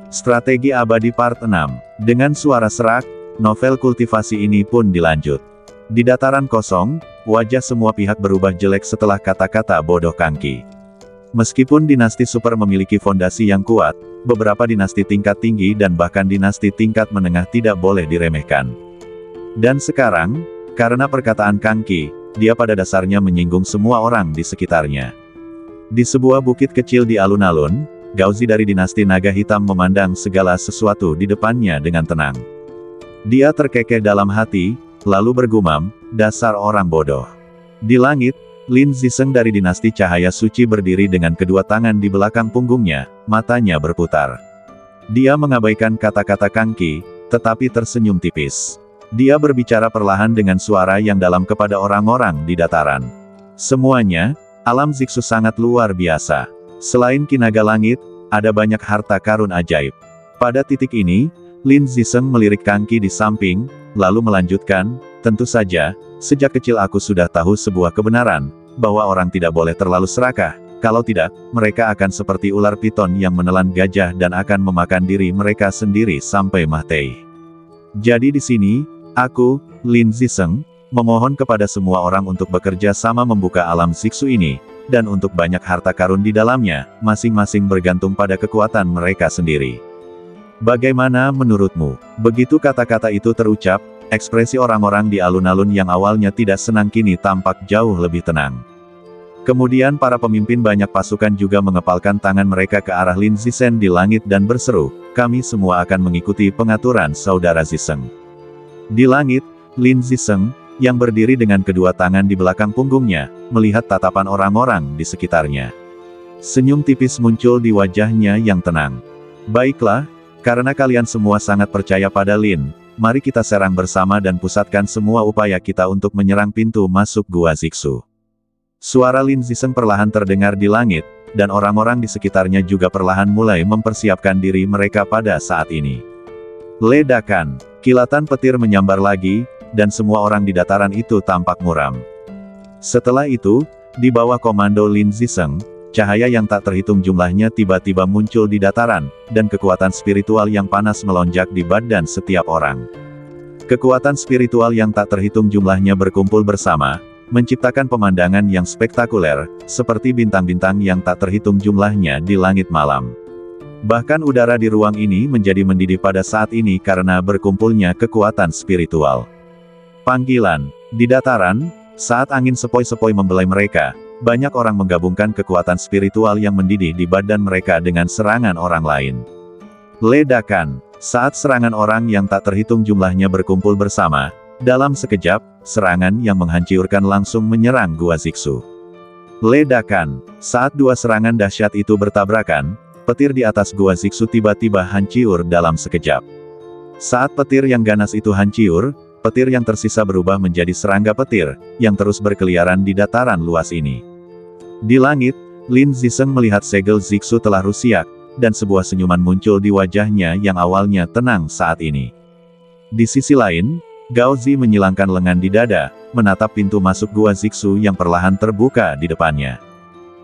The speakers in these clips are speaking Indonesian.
Strategi Abadi Part 6. Dengan suara serak, novel kultivasi ini pun dilanjut. Di dataran kosong, wajah semua pihak berubah jelek setelah kata-kata bodoh Kangki. Meskipun dinasti super memiliki fondasi yang kuat, beberapa dinasti tingkat tinggi dan bahkan dinasti tingkat menengah tidak boleh diremehkan. Dan sekarang, karena perkataan Kangki, dia pada dasarnya menyinggung semua orang di sekitarnya. Di sebuah bukit kecil di alun-alun, Gaozi dari dinasti Naga Hitam memandang segala sesuatu di depannya dengan tenang. Dia terkekeh dalam hati, lalu bergumam, dasar orang bodoh. Di langit, Lin Ziseng dari dinasti Cahaya Suci berdiri dengan kedua tangan di belakang punggungnya, matanya berputar. Dia mengabaikan kata-kata Kangki, tetapi tersenyum tipis. Dia berbicara perlahan dengan suara yang dalam kepada orang-orang di dataran. Semuanya, alam Ziksu sangat luar biasa. Selain kinaga langit, ada banyak harta karun ajaib. Pada titik ini, Lin Ziseng melirik Kangki di samping, lalu melanjutkan, tentu saja, sejak kecil aku sudah tahu sebuah kebenaran, bahwa orang tidak boleh terlalu serakah, kalau tidak, mereka akan seperti ular piton yang menelan gajah dan akan memakan diri mereka sendiri sampai mati. Jadi di sini, aku, Lin Ziseng, memohon kepada semua orang untuk bekerja sama membuka alam Ziksu ini, dan untuk banyak harta karun di dalamnya, masing-masing bergantung pada kekuatan mereka sendiri. Bagaimana menurutmu? Begitu kata-kata itu terucap, ekspresi orang-orang di alun-alun yang awalnya tidak senang kini tampak jauh lebih tenang. Kemudian para pemimpin banyak pasukan juga mengepalkan tangan mereka ke arah Lin Zisen di langit dan berseru, kami semua akan mengikuti pengaturan saudara Ziseng. Di langit, Lin Ziseng, yang berdiri dengan kedua tangan di belakang punggungnya, melihat tatapan orang-orang di sekitarnya. Senyum tipis muncul di wajahnya yang tenang. Baiklah, karena kalian semua sangat percaya pada Lin, mari kita serang bersama dan pusatkan semua upaya kita untuk menyerang pintu masuk Gua Ziksu. Suara Lin Ziseng perlahan terdengar di langit, dan orang-orang di sekitarnya juga perlahan mulai mempersiapkan diri mereka pada saat ini. Ledakan, kilatan petir menyambar lagi, dan semua orang di dataran itu tampak muram. Setelah itu, di bawah komando Lin Ziseng, cahaya yang tak terhitung jumlahnya tiba-tiba muncul di dataran, dan kekuatan spiritual yang panas melonjak di badan setiap orang. Kekuatan spiritual yang tak terhitung jumlahnya berkumpul bersama, menciptakan pemandangan yang spektakuler, seperti bintang-bintang yang tak terhitung jumlahnya di langit malam. Bahkan udara di ruang ini menjadi mendidih pada saat ini karena berkumpulnya kekuatan spiritual. Panggilan. Di dataran, saat angin sepoi-sepoi membelai mereka, banyak orang menggabungkan kekuatan spiritual yang mendidih di badan mereka dengan serangan orang lain. Ledakan. Saat serangan orang yang tak terhitung jumlahnya berkumpul bersama, dalam sekejap, serangan yang menghancurkan langsung menyerang Gua Ziksu. Ledakan. Saat dua serangan dahsyat itu bertabrakan, petir di atas Gua Ziksu tiba-tiba hancur dalam sekejap. Saat petir yang ganas itu hancur, petir yang tersisa berubah menjadi serangga petir, yang terus berkeliaran di dataran luas ini. Di langit, Lin Ziseng melihat segel Ziksu telah rusiak, dan sebuah senyuman muncul di wajahnya yang awalnya tenang saat ini. Di sisi lain, Gaozi menyilangkan lengan di dada, menatap pintu masuk Gua Ziksu yang perlahan terbuka di depannya.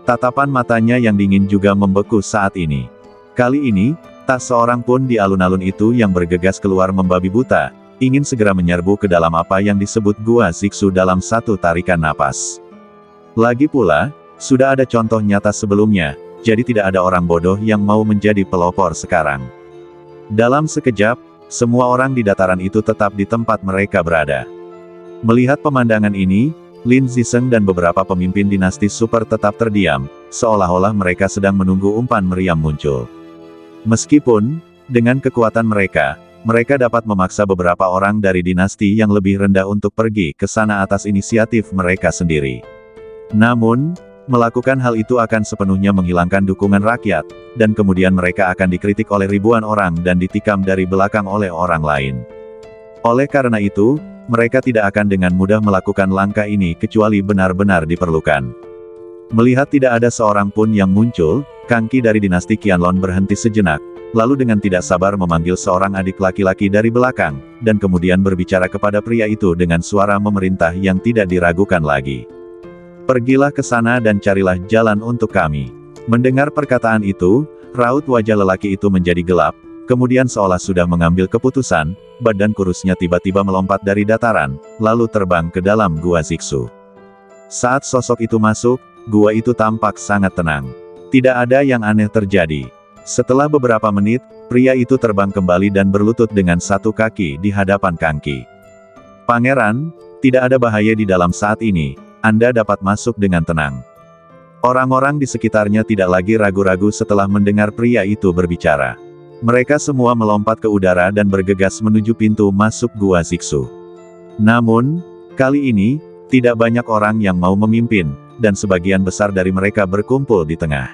Tatapan matanya yang dingin juga membeku saat ini. Kali ini, tak seorang pun di alun-alun itu yang bergegas keluar membabi buta, ingin segera menyerbu ke dalam apa yang disebut Gua Ziksu dalam satu tarikan napas. Lagi pula, sudah ada contoh nyata sebelumnya, jadi tidak ada orang bodoh yang mau menjadi pelopor sekarang. Dalam sekejap, semua orang di dataran itu tetap di tempat mereka berada. Melihat pemandangan ini, Lin Ziseng dan beberapa pemimpin dinasti super tetap terdiam, seolah-olah mereka sedang menunggu umpan meriam muncul. Meskipun, dengan kekuatan mereka dapat memaksa beberapa orang dari dinasti yang lebih rendah untuk pergi ke sana atas inisiatif mereka sendiri. Namun, melakukan hal itu akan sepenuhnya menghilangkan dukungan rakyat, dan kemudian mereka akan dikritik oleh ribuan orang dan ditikam dari belakang oleh orang lain. Oleh karena itu, mereka tidak akan dengan mudah melakukan langkah ini kecuali benar-benar diperlukan. Melihat tidak ada seorang pun yang muncul, Kangki dari dinasti Qianlong berhenti sejenak, lalu dengan tidak sabar memanggil seorang adik laki-laki dari belakang, dan kemudian berbicara kepada pria itu dengan suara memerintah yang tidak diragukan lagi. Pergilah ke sana dan carilah jalan untuk kami. Mendengar perkataan itu, raut wajah lelaki itu menjadi gelap, Kemudian seolah sudah mengambil keputusan, badan kurusnya tiba-tiba melompat dari dataran, lalu terbang ke dalam gua Zixu. Saat sosok itu masuk, gua itu tampak sangat tenang. Tidak ada yang aneh terjadi. Setelah beberapa menit, pria itu terbang kembali dan berlutut dengan satu kaki di hadapan Kangki. Pangeran, tidak ada bahaya di dalam saat ini, Anda dapat masuk dengan tenang. Orang-orang di sekitarnya tidak lagi ragu-ragu setelah mendengar pria itu berbicara. Mereka semua melompat ke udara dan bergegas menuju pintu masuk gua Zixu. Namun, kali ini, tidak banyak orang yang mau memimpin, dan sebagian besar dari mereka berkumpul di tengah.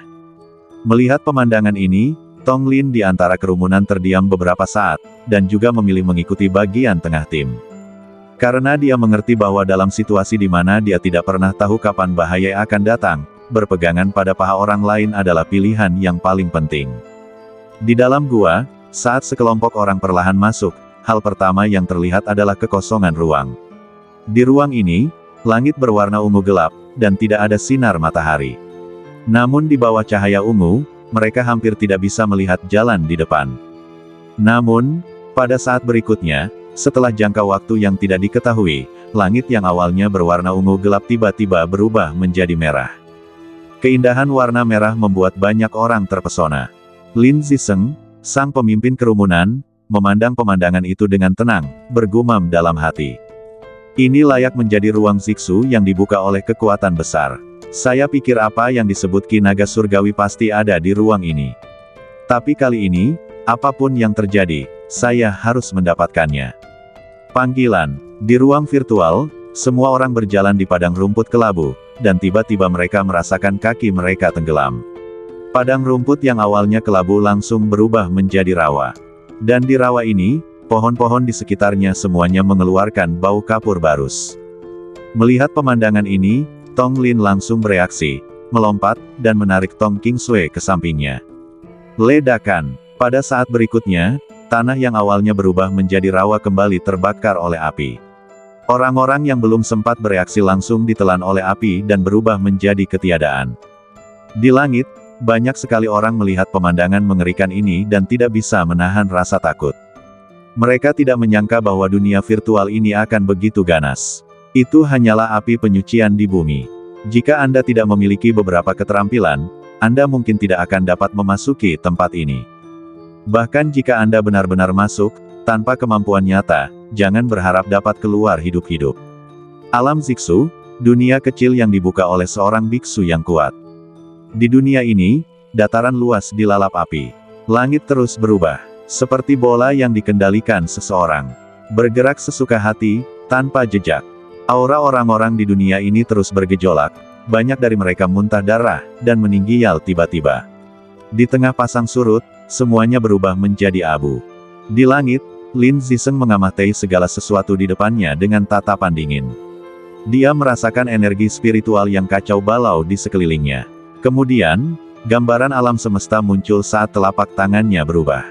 Melihat pemandangan ini, Tong Lin di antara kerumunan terdiam beberapa saat, dan juga memilih mengikuti bagian tengah tim. Karena dia mengerti bahwa dalam situasi di mana dia tidak pernah tahu kapan bahaya akan datang, berpegangan pada paha orang lain adalah pilihan yang paling penting. Di dalam gua, saat sekelompok orang perlahan masuk, hal pertama yang terlihat adalah kekosongan ruang. Di ruang ini, langit berwarna ungu gelap, dan tidak ada sinar matahari. Namun di bawah cahaya ungu, mereka hampir tidak bisa melihat jalan di depan. Namun, pada saat berikutnya, setelah jangka waktu yang tidak diketahui, langit yang awalnya berwarna ungu gelap tiba-tiba berubah menjadi merah. Keindahan warna merah membuat banyak orang terpesona. Lin Zixeng, sang pemimpin kerumunan, memandang pemandangan itu dengan tenang, bergumam dalam hati. Ini layak menjadi ruang Zixu yang dibuka oleh kekuatan besar. Saya pikir apa yang disebut Ki Naga Surgawi pasti ada di ruang ini. Tapi kali ini, apapun yang terjadi, saya harus mendapatkannya. Panggilan. Di ruang virtual, semua orang berjalan di padang rumput kelabu, dan tiba-tiba mereka merasakan kaki mereka tenggelam. Padang rumput yang awalnya kelabu langsung berubah menjadi rawa. Dan di rawa ini, pohon-pohon di sekitarnya semuanya mengeluarkan bau kapur barus. Melihat pemandangan ini, Tong Lin langsung bereaksi, melompat, dan menarik Tong Qingsui ke sampingnya. Ledakan. Pada saat berikutnya, tanah yang awalnya berubah menjadi rawa kembali terbakar oleh api. Orang-orang yang belum sempat bereaksi langsung ditelan oleh api dan berubah menjadi ketiadaan. Di langit, banyak sekali orang melihat pemandangan mengerikan ini dan tidak bisa menahan rasa takut. Mereka tidak menyangka bahwa dunia virtual ini akan begitu ganas. Itu hanyalah api penyucian di bumi. Jika Anda tidak memiliki beberapa keterampilan, Anda mungkin tidak akan dapat memasuki tempat ini. Bahkan jika Anda benar-benar masuk, tanpa kemampuan nyata, jangan berharap dapat keluar hidup-hidup. Alam Zixu, dunia kecil yang dibuka oleh seorang biksu yang kuat. Di dunia ini, dataran luas dilalap api. Langit terus berubah, seperti bola yang dikendalikan seseorang. Bergerak sesuka hati, tanpa jejak. Aura orang-orang di dunia ini terus bergejolak, banyak dari mereka muntah darah, dan meninggial tiba-tiba. Di tengah pasang surut, semuanya berubah menjadi abu. Di langit, Lin Zixeng mengamati segala sesuatu di depannya dengan tatapan dingin. Dia merasakan energi spiritual yang kacau balau di sekelilingnya. Kemudian, gambaran alam semesta muncul saat telapak tangannya berubah.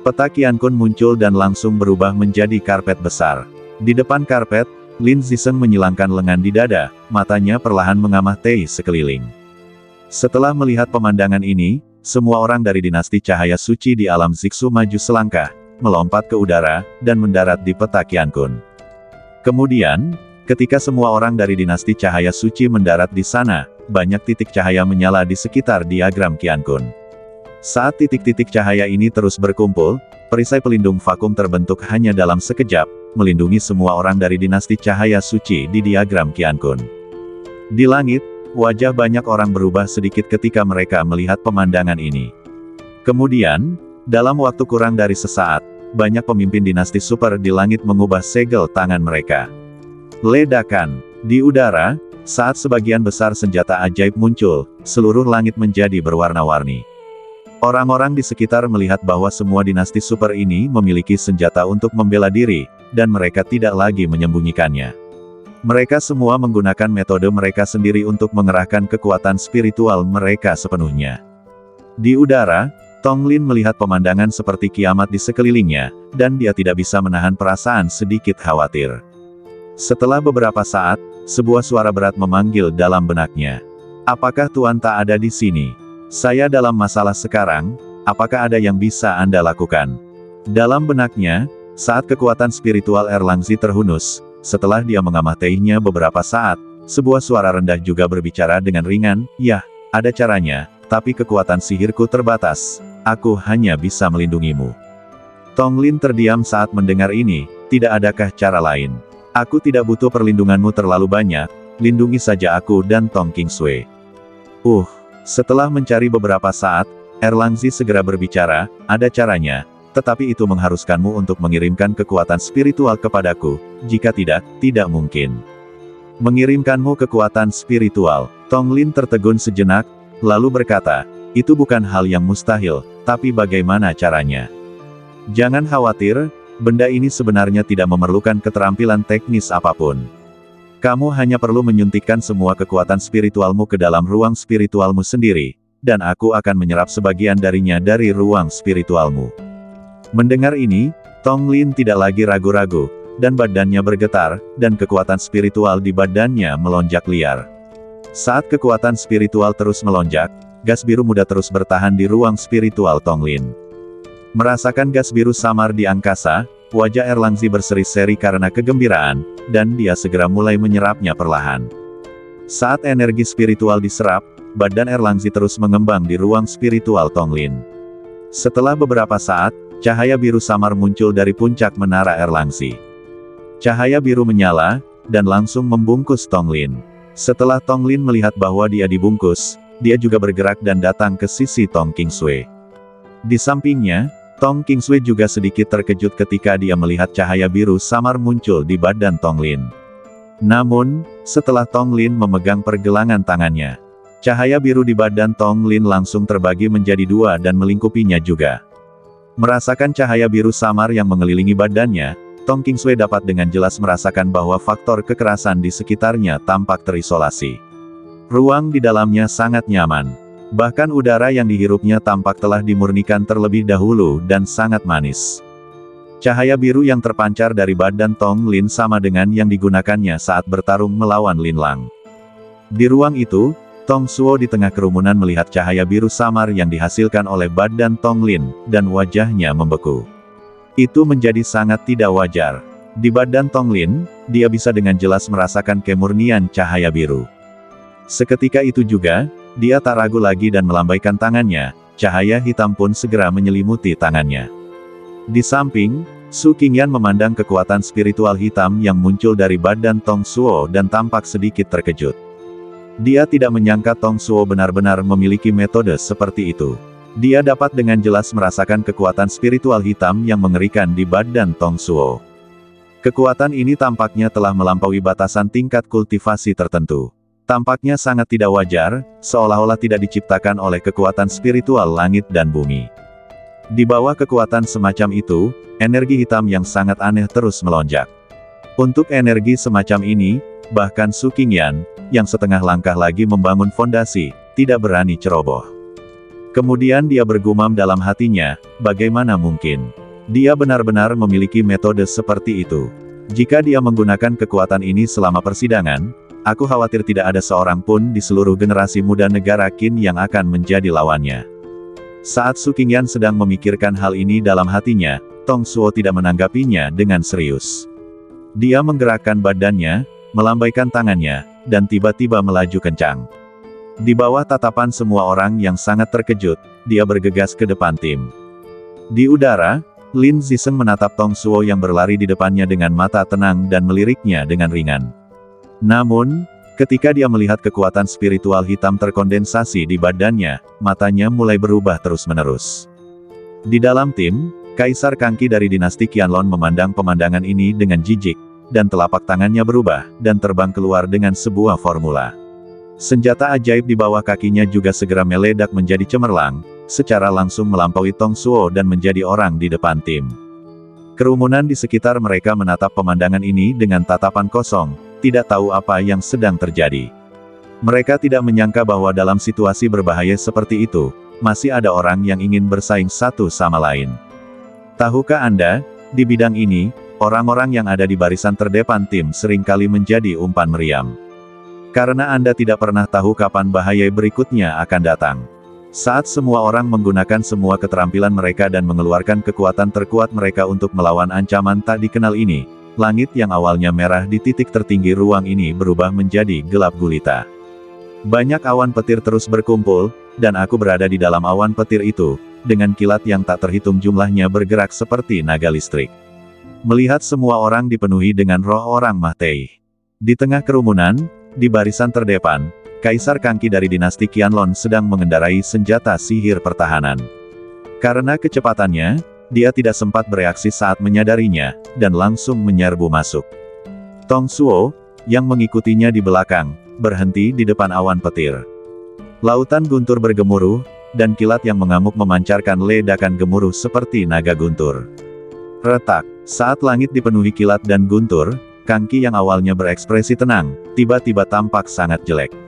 Peta Qiankun muncul dan langsung berubah menjadi karpet besar. Di depan karpet, Lin Zixeng menyilangkan lengan di dada, matanya perlahan mengamati sekeliling. Setelah melihat pemandangan ini, semua orang dari dinasti cahaya suci di alam Zixu maju selangkah, melompat ke udara, dan mendarat di peta Qiankun. Kemudian, ketika semua orang dari dinasti cahaya suci mendarat di sana, banyak titik cahaya menyala di sekitar diagram Qiankun. Saat titik-titik cahaya ini terus berkumpul, perisai pelindung vakum terbentuk hanya dalam sekejap, melindungi semua orang dari dinasti cahaya suci di diagram Qiankun. Di langit, wajah banyak orang berubah sedikit ketika mereka melihat pemandangan ini. Kemudian, dalam waktu kurang dari sesaat, banyak pemimpin dinasti super di langit mengubah segel tangan mereka. Ledakan. Di udara, saat sebagian besar senjata ajaib muncul, seluruh langit menjadi berwarna-warni. Orang-orang di sekitar melihat bahwa semua dinasti super ini memiliki senjata untuk membela diri, dan mereka tidak lagi menyembunyikannya. Mereka semua menggunakan metode mereka sendiri untuk mengerahkan kekuatan spiritual mereka sepenuhnya. Di udara, Tong Lin melihat pemandangan seperti kiamat di sekelilingnya, dan dia tidak bisa menahan perasaan sedikit khawatir. Setelah beberapa saat, sebuah suara berat memanggil dalam benaknya. Apakah Tuan tak ada di sini? Saya dalam masalah sekarang, apakah ada yang bisa Anda lakukan? Dalam benaknya, saat kekuatan spiritual Erlangzi terhunus, setelah dia mengamatinya beberapa saat, sebuah suara rendah juga berbicara dengan ringan, "Yah, ada caranya, tapi kekuatan sihirku terbatas. Aku hanya bisa melindungimu." Tong Lin terdiam saat mendengar ini. "Tidak adakah cara lain? Aku tidak butuh perlindunganmu terlalu banyak, lindungi saja aku dan Tong Qingsui." Setelah mencari beberapa saat, Erlangzi segera berbicara, "Ada caranya, tetapi itu mengharuskanmu untuk mengirimkan kekuatan spiritual kepadaku, jika tidak, tidak mungkin." "Mengirimkanmu kekuatan spiritual?" Tong Lin tertegun sejenak, lalu berkata, "Itu bukan hal yang mustahil, tapi bagaimana caranya?" "Jangan khawatir, benda ini sebenarnya tidak memerlukan keterampilan teknis apapun. Kamu hanya perlu menyuntikkan semua kekuatan spiritualmu ke dalam ruang spiritualmu sendiri, dan aku akan menyerap sebagian darinya dari ruang spiritualmu." Mendengar ini, Tong Lin tidak lagi ragu-ragu, dan badannya bergetar, dan kekuatan spiritual di badannya melonjak liar. Saat kekuatan spiritual terus melonjak, gas biru muda terus bertahan di ruang spiritual Tong Lin. Merasakan gas biru samar di angkasa, wajah Erlangzi berseri-seri karena kegembiraan, dan dia segera mulai menyerapnya perlahan. Saat energi spiritual diserap, badan Erlangzi terus mengembang di ruang spiritual Tong Lin. Setelah beberapa saat, cahaya biru samar muncul dari puncak menara Erlangzi. Cahaya biru menyala, dan langsung membungkus Tong Lin. Setelah Tong Lin melihat bahwa dia dibungkus, dia juga bergerak dan datang ke sisi Tong Qingsui. Di sampingnya, Tong Qingsui juga sedikit terkejut ketika dia melihat cahaya biru samar muncul di badan Tong Lin. Namun, setelah Tong Lin memegang pergelangan tangannya, cahaya biru di badan Tong Lin langsung terbagi menjadi dua dan melingkupinya juga. Merasakan cahaya biru samar yang mengelilingi badannya, Tong Qingsui dapat dengan jelas merasakan bahwa faktor kekerasan di sekitarnya tampak terisolasi. Ruang di dalamnya sangat nyaman. Bahkan udara yang dihirupnya tampak telah dimurnikan terlebih dahulu dan sangat manis. Cahaya biru yang terpancar dari badan Tong Lin sama dengan yang digunakannya saat bertarung melawan Lin Lang. Di ruang itu, Tong Suo di tengah kerumunan melihat cahaya biru samar yang dihasilkan oleh badan Tong Lin, dan wajahnya membeku. Itu menjadi sangat tidak wajar. Di badan Tong Lin, dia bisa dengan jelas merasakan kemurnian cahaya biru. Seketika itu juga, dia tak ragu lagi dan melambaikan tangannya, cahaya hitam pun segera menyelimuti tangannya. Di samping, Su Qingyan memandang kekuatan spiritual hitam yang muncul dari badan Tong Suo dan tampak sedikit terkejut. Dia tidak menyangka Tong Suo benar-benar memiliki metode seperti itu. Dia dapat dengan jelas merasakan kekuatan spiritual hitam yang mengerikan di badan Tong Suo. Kekuatan ini tampaknya telah melampaui batasan tingkat kultivasi tertentu. Tampaknya sangat tidak wajar, seolah-olah tidak diciptakan oleh kekuatan spiritual langit dan bumi. Di bawah kekuatan semacam itu, energi hitam yang sangat aneh terus melonjak. Untuk energi semacam ini, bahkan Su Qingyan, yang setengah langkah lagi membangun fondasi, tidak berani ceroboh. Kemudian dia bergumam dalam hatinya, bagaimana mungkin? Dia benar-benar memiliki metode seperti itu. Jika dia menggunakan kekuatan ini selama persidangan, aku khawatir tidak ada seorang pun di seluruh generasi muda negara Qin yang akan menjadi lawannya. Saat Su Qingyan sedang memikirkan hal ini dalam hatinya, Tong Suo tidak menanggapinya dengan serius. Dia menggerakkan badannya, melambaikan tangannya, dan tiba-tiba melaju kencang. Di bawah tatapan semua orang yang sangat terkejut, dia bergegas ke depan tim. Di udara, Lin Ziseng menatap Tong Suo yang berlari di depannya dengan mata tenang dan meliriknya dengan ringan. Namun, ketika dia melihat kekuatan spiritual hitam terkondensasi di badannya, matanya mulai berubah terus-menerus. Di dalam tim, Kaisar Kangqi dari dinasti Qianlong memandang pemandangan ini dengan jijik, dan telapak tangannya berubah, dan terbang keluar dengan sebuah formula. Senjata ajaib di bawah kakinya juga segera meledak menjadi cemerlang, secara langsung melampaui Tong Suo dan menjadi orang di depan tim. Kerumunan di sekitar mereka menatap pemandangan ini dengan tatapan kosong, tidak tahu apa yang sedang terjadi. Mereka tidak menyangka bahwa dalam situasi berbahaya seperti itu, masih ada orang yang ingin bersaing satu sama lain. Tahukah Anda, di bidang ini, orang-orang yang ada di barisan terdepan tim seringkali menjadi umpan meriam. Karena Anda tidak pernah tahu kapan bahaya berikutnya akan datang. Saat semua orang menggunakan semua keterampilan mereka dan mengeluarkan kekuatan terkuat mereka untuk melawan ancaman tak dikenal ini, langit yang awalnya merah di titik tertinggi ruang ini berubah menjadi gelap gulita. Banyak awan petir terus berkumpul, dan aku berada di dalam awan petir itu, dengan kilat yang tak terhitung jumlahnya bergerak seperti naga listrik. Melihat semua orang dipenuhi dengan roh orang Mahtei. Di tengah kerumunan, di barisan terdepan, Kaisar Kangki dari dinasti Qianlong sedang mengendarai senjata sihir pertahanan. Karena kecepatannya, dia tidak sempat bereaksi saat menyadarinya, dan langsung menyerbu masuk. Tong Suo, yang mengikutinya di belakang, berhenti di depan awan petir. Lautan guntur bergemuruh, dan kilat yang mengamuk memancarkan ledakan gemuruh seperti naga guntur. Retak, saat langit dipenuhi kilat dan guntur, Kangki yang awalnya berekspresi tenang, tiba-tiba tampak sangat jelek.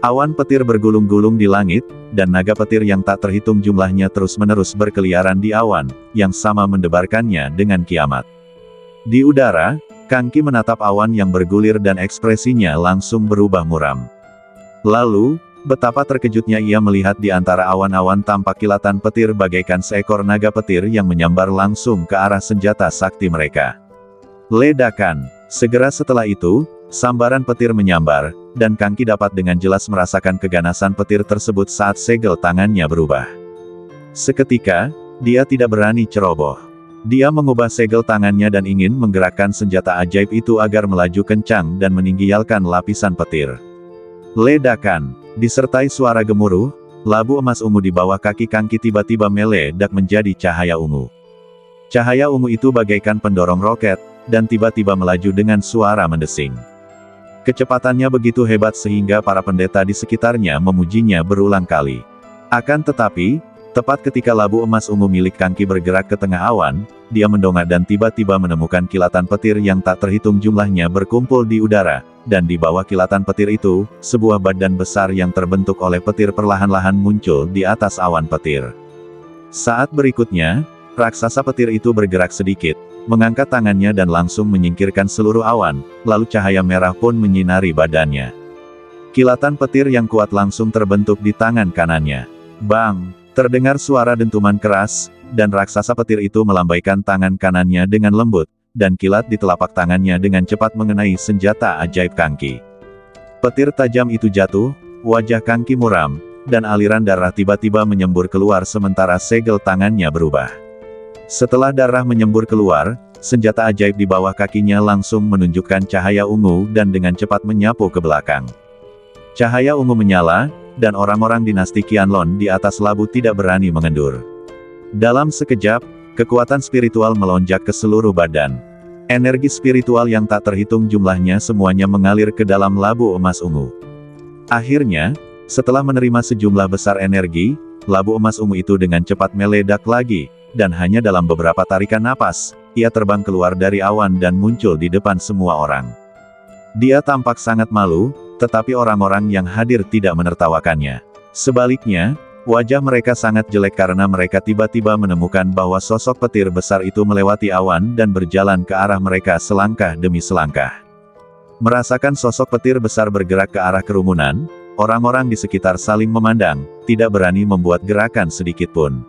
Awan petir bergulung-gulung di langit, dan naga petir yang tak terhitung jumlahnya terus-menerus berkeliaran di awan, yang sama mendebarkannya dengan kiamat. Di udara, Kangki menatap awan yang bergulir dan ekspresinya langsung berubah muram. Lalu, betapa terkejutnya ia melihat di antara awan-awan tampak kilatan petir bagaikan seekor naga petir yang menyambar langsung ke arah senjata sakti mereka. Ledakan. Segera setelah itu, sambaran petir menyambar, dan Kangki dapat dengan jelas merasakan keganasan petir tersebut saat segel tangannya berubah. Seketika, dia tidak berani ceroboh. Dia mengubah segel tangannya dan ingin menggerakkan senjata ajaib itu agar melaju kencang dan meninggalkan lapisan petir. Ledakan. Disertai suara gemuruh, labu emas ungu di bawah kaki Kangki tiba-tiba meledak menjadi cahaya ungu. Cahaya ungu itu bagaikan pendorong roket, dan tiba-tiba melaju dengan suara mendesing. Kecepatannya begitu hebat sehingga para pendeta di sekitarnya memujinya berulang kali. Akan tetapi, tepat ketika labu emas ungu milik Kangki bergerak ke tengah awan, dia mendongak dan tiba-tiba menemukan kilatan petir yang tak terhitung jumlahnya berkumpul di udara, dan di bawah kilatan petir itu, sebuah badan besar yang terbentuk oleh petir perlahan-lahan muncul di atas awan petir. Saat berikutnya, raksasa petir itu bergerak sedikit, mengangkat tangannya dan langsung menyingkirkan seluruh awan, lalu cahaya merah pun menyinari badannya. Kilatan petir yang kuat langsung terbentuk di tangan kanannya. Bang! Terdengar suara dentuman keras, dan raksasa petir itu melambaikan tangan kanannya dengan lembut, dan kilat di telapak tangannya dengan cepat mengenai senjata ajaib Kangki. Petir tajam itu jatuh, wajah Kangki muram, dan aliran darah tiba-tiba menyembur keluar sementara segel tangannya berubah. Setelah darah menyembur keluar, senjata ajaib di bawah kakinya langsung menunjukkan cahaya ungu dan dengan cepat menyapu ke belakang. Cahaya ungu menyala, dan orang-orang dinasti Qianlong di atas labu tidak berani mengendur. Dalam sekejap, kekuatan spiritual melonjak ke seluruh badan. Energi spiritual yang tak terhitung jumlahnya semuanya mengalir ke dalam labu emas ungu. Akhirnya, setelah menerima sejumlah besar energi, labu emas ungu itu dengan cepat meledak lagi, dan hanya dalam beberapa tarikan napas, ia terbang keluar dari awan dan muncul di depan semua orang. Dia tampak sangat malu, tetapi orang-orang yang hadir tidak menertawakannya. Sebaliknya, wajah mereka sangat jelek karena mereka tiba-tiba menemukan bahwa sosok petir besar itu melewati awan dan berjalan ke arah mereka selangkah demi selangkah. Merasakan sosok petir besar bergerak ke arah kerumunan, orang-orang di sekitar saling memandang, tidak berani membuat gerakan sedikit pun.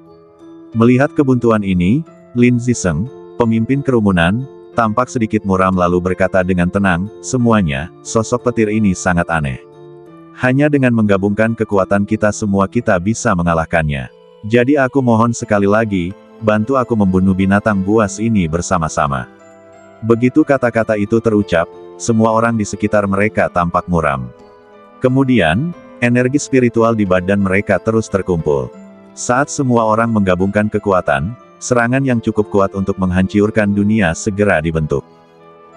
Melihat kebuntuan ini, Lin Ziseng, pemimpin kerumunan, tampak sedikit muram lalu berkata dengan tenang, semuanya, sosok petir ini sangat aneh. Hanya dengan menggabungkan kekuatan kita semua kita bisa mengalahkannya. Jadi aku mohon sekali lagi, bantu aku membunuh binatang buas ini bersama-sama. Begitu kata-kata itu terucap, semua orang di sekitar mereka tampak muram. Kemudian, energi spiritual di badan mereka terus terkumpul. Saat semua orang menggabungkan kekuatan, serangan yang cukup kuat untuk menghancurkan dunia segera dibentuk.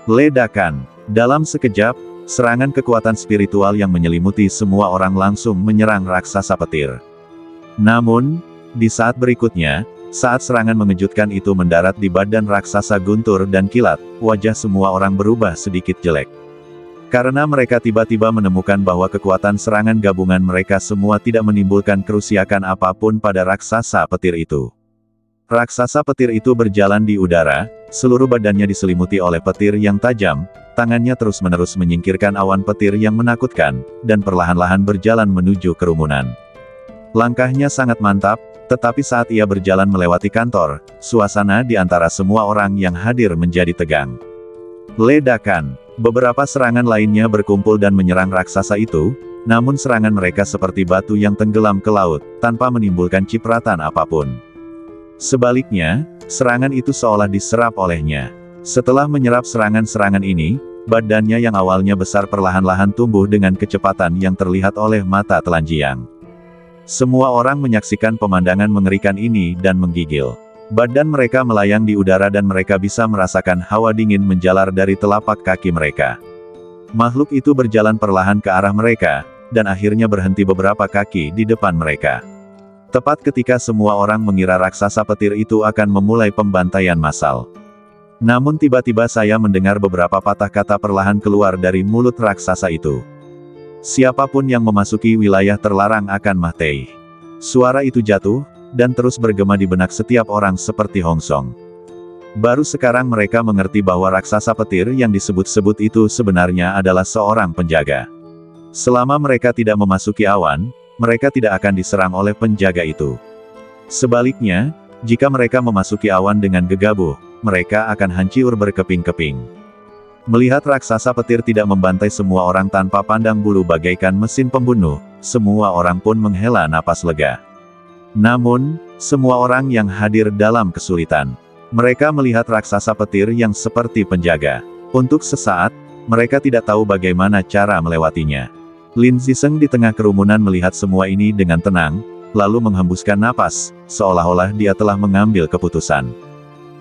Ledakan. Dalam sekejap, serangan kekuatan spiritual yang menyelimuti semua orang langsung menyerang raksasa petir. Namun, di saat berikutnya, saat serangan mengejutkan itu mendarat di badan raksasa guntur dan kilat, wajah semua orang berubah sedikit jelek. Karena mereka tiba-tiba menemukan bahwa kekuatan serangan gabungan mereka semua tidak menimbulkan kerusakan apapun pada raksasa petir itu. Raksasa petir itu berjalan di udara, seluruh badannya diselimuti oleh petir yang tajam, tangannya terus-menerus menyingkirkan awan petir yang menakutkan, dan perlahan-lahan berjalan menuju kerumunan. Langkahnya sangat mantap, tetapi saat ia berjalan melewati kantor, suasana di antara semua orang yang hadir menjadi tegang. Ledakan. Beberapa serangan lainnya berkumpul dan menyerang raksasa itu, namun serangan mereka seperti batu yang tenggelam ke laut, tanpa menimbulkan cipratan apapun. Sebaliknya, serangan itu seolah diserap olehnya. Setelah menyerap serangan-serangan ini, badannya yang awalnya besar perlahan-lahan tumbuh dengan kecepatan yang terlihat oleh mata telanjang. Semua orang menyaksikan pemandangan mengerikan ini dan menggigil. Badan mereka melayang di udara dan mereka bisa merasakan hawa dingin menjalar dari telapak kaki mereka. Makhluk itu berjalan perlahan ke arah mereka, dan akhirnya berhenti beberapa kaki di depan mereka. Tepat ketika semua orang mengira raksasa petir itu akan memulai pembantaian massal. Namun tiba-tiba saya mendengar beberapa patah kata perlahan keluar dari mulut raksasa itu. Siapapun yang memasuki wilayah terlarang akan mati. Suara itu jatuh, dan terus bergema di benak setiap orang seperti Hongsong. Baru sekarang mereka mengerti bahwa raksasa petir yang disebut-sebut itu sebenarnya adalah seorang penjaga. Selama mereka tidak memasuki awan, mereka tidak akan diserang oleh penjaga itu. Sebaliknya, jika mereka memasuki awan dengan gegabah, mereka akan hancur berkeping-keping. Melihat raksasa petir tidak membantai semua orang tanpa pandang bulu bagaikan mesin pembunuh, semua orang pun menghela napas lega. Namun, semua orang yang hadir dalam kesulitan. Mereka melihat raksasa petir yang seperti penjaga. Untuk sesaat, mereka tidak tahu bagaimana cara melewatinya. Lin Ziseng di tengah kerumunan melihat semua ini dengan tenang, lalu menghembuskan napas, seolah-olah dia telah mengambil keputusan.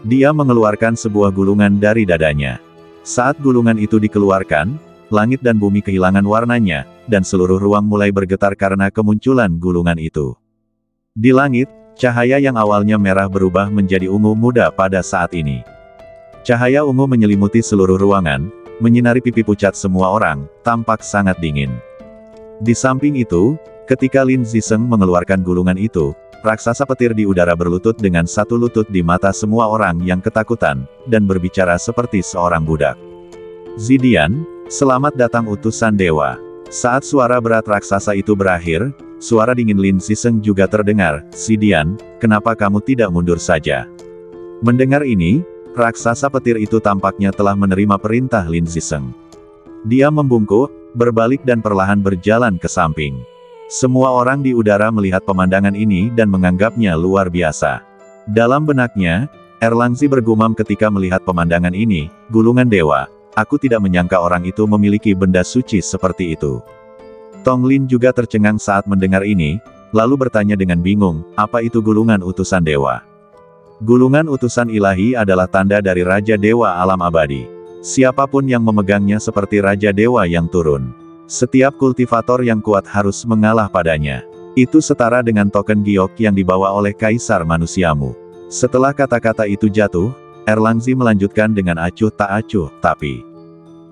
Dia mengeluarkan sebuah gulungan dari dadanya. Saat gulungan itu dikeluarkan, langit dan bumi kehilangan warnanya, dan seluruh ruang mulai bergetar karena kemunculan gulungan itu. Di langit, cahaya yang awalnya merah berubah menjadi ungu muda pada saat ini. Cahaya ungu menyelimuti seluruh ruangan, menyinari pipi pucat semua orang, tampak sangat dingin. Di samping itu, ketika Lin Ziseng mengeluarkan gulungan itu, raksasa petir di udara berlutut dengan satu lutut di mata semua orang yang ketakutan, dan berbicara seperti seorang budak. Zidian, selamat datang utusan dewa. Saat suara berat raksasa itu berakhir, suara dingin Lin Ziseng juga terdengar, Zidian, kenapa kamu tidak mundur saja? Mendengar ini, raksasa petir itu tampaknya telah menerima perintah Lin Ziseng. Dia membungkuk, berbalik dan perlahan berjalan ke samping. Semua orang di udara melihat pemandangan ini dan menganggapnya luar biasa. Dalam benaknya, Erlangzi bergumam ketika melihat pemandangan ini, gulungan dewa, aku tidak menyangka orang itu memiliki benda suci seperti itu. Tong Lin juga tercengang saat mendengar ini, lalu bertanya dengan bingung, apa itu gulungan utusan dewa? Gulungan utusan ilahi adalah tanda dari Raja Dewa Alam Abadi. Siapapun yang memegangnya seperti Raja Dewa yang turun. Setiap kultivator yang kuat harus mengalah padanya. Itu setara dengan token giok yang dibawa oleh Kaisar Manusiamu. Setelah kata-kata itu jatuh, Erlangzi melanjutkan dengan acuh tak acuh, tapi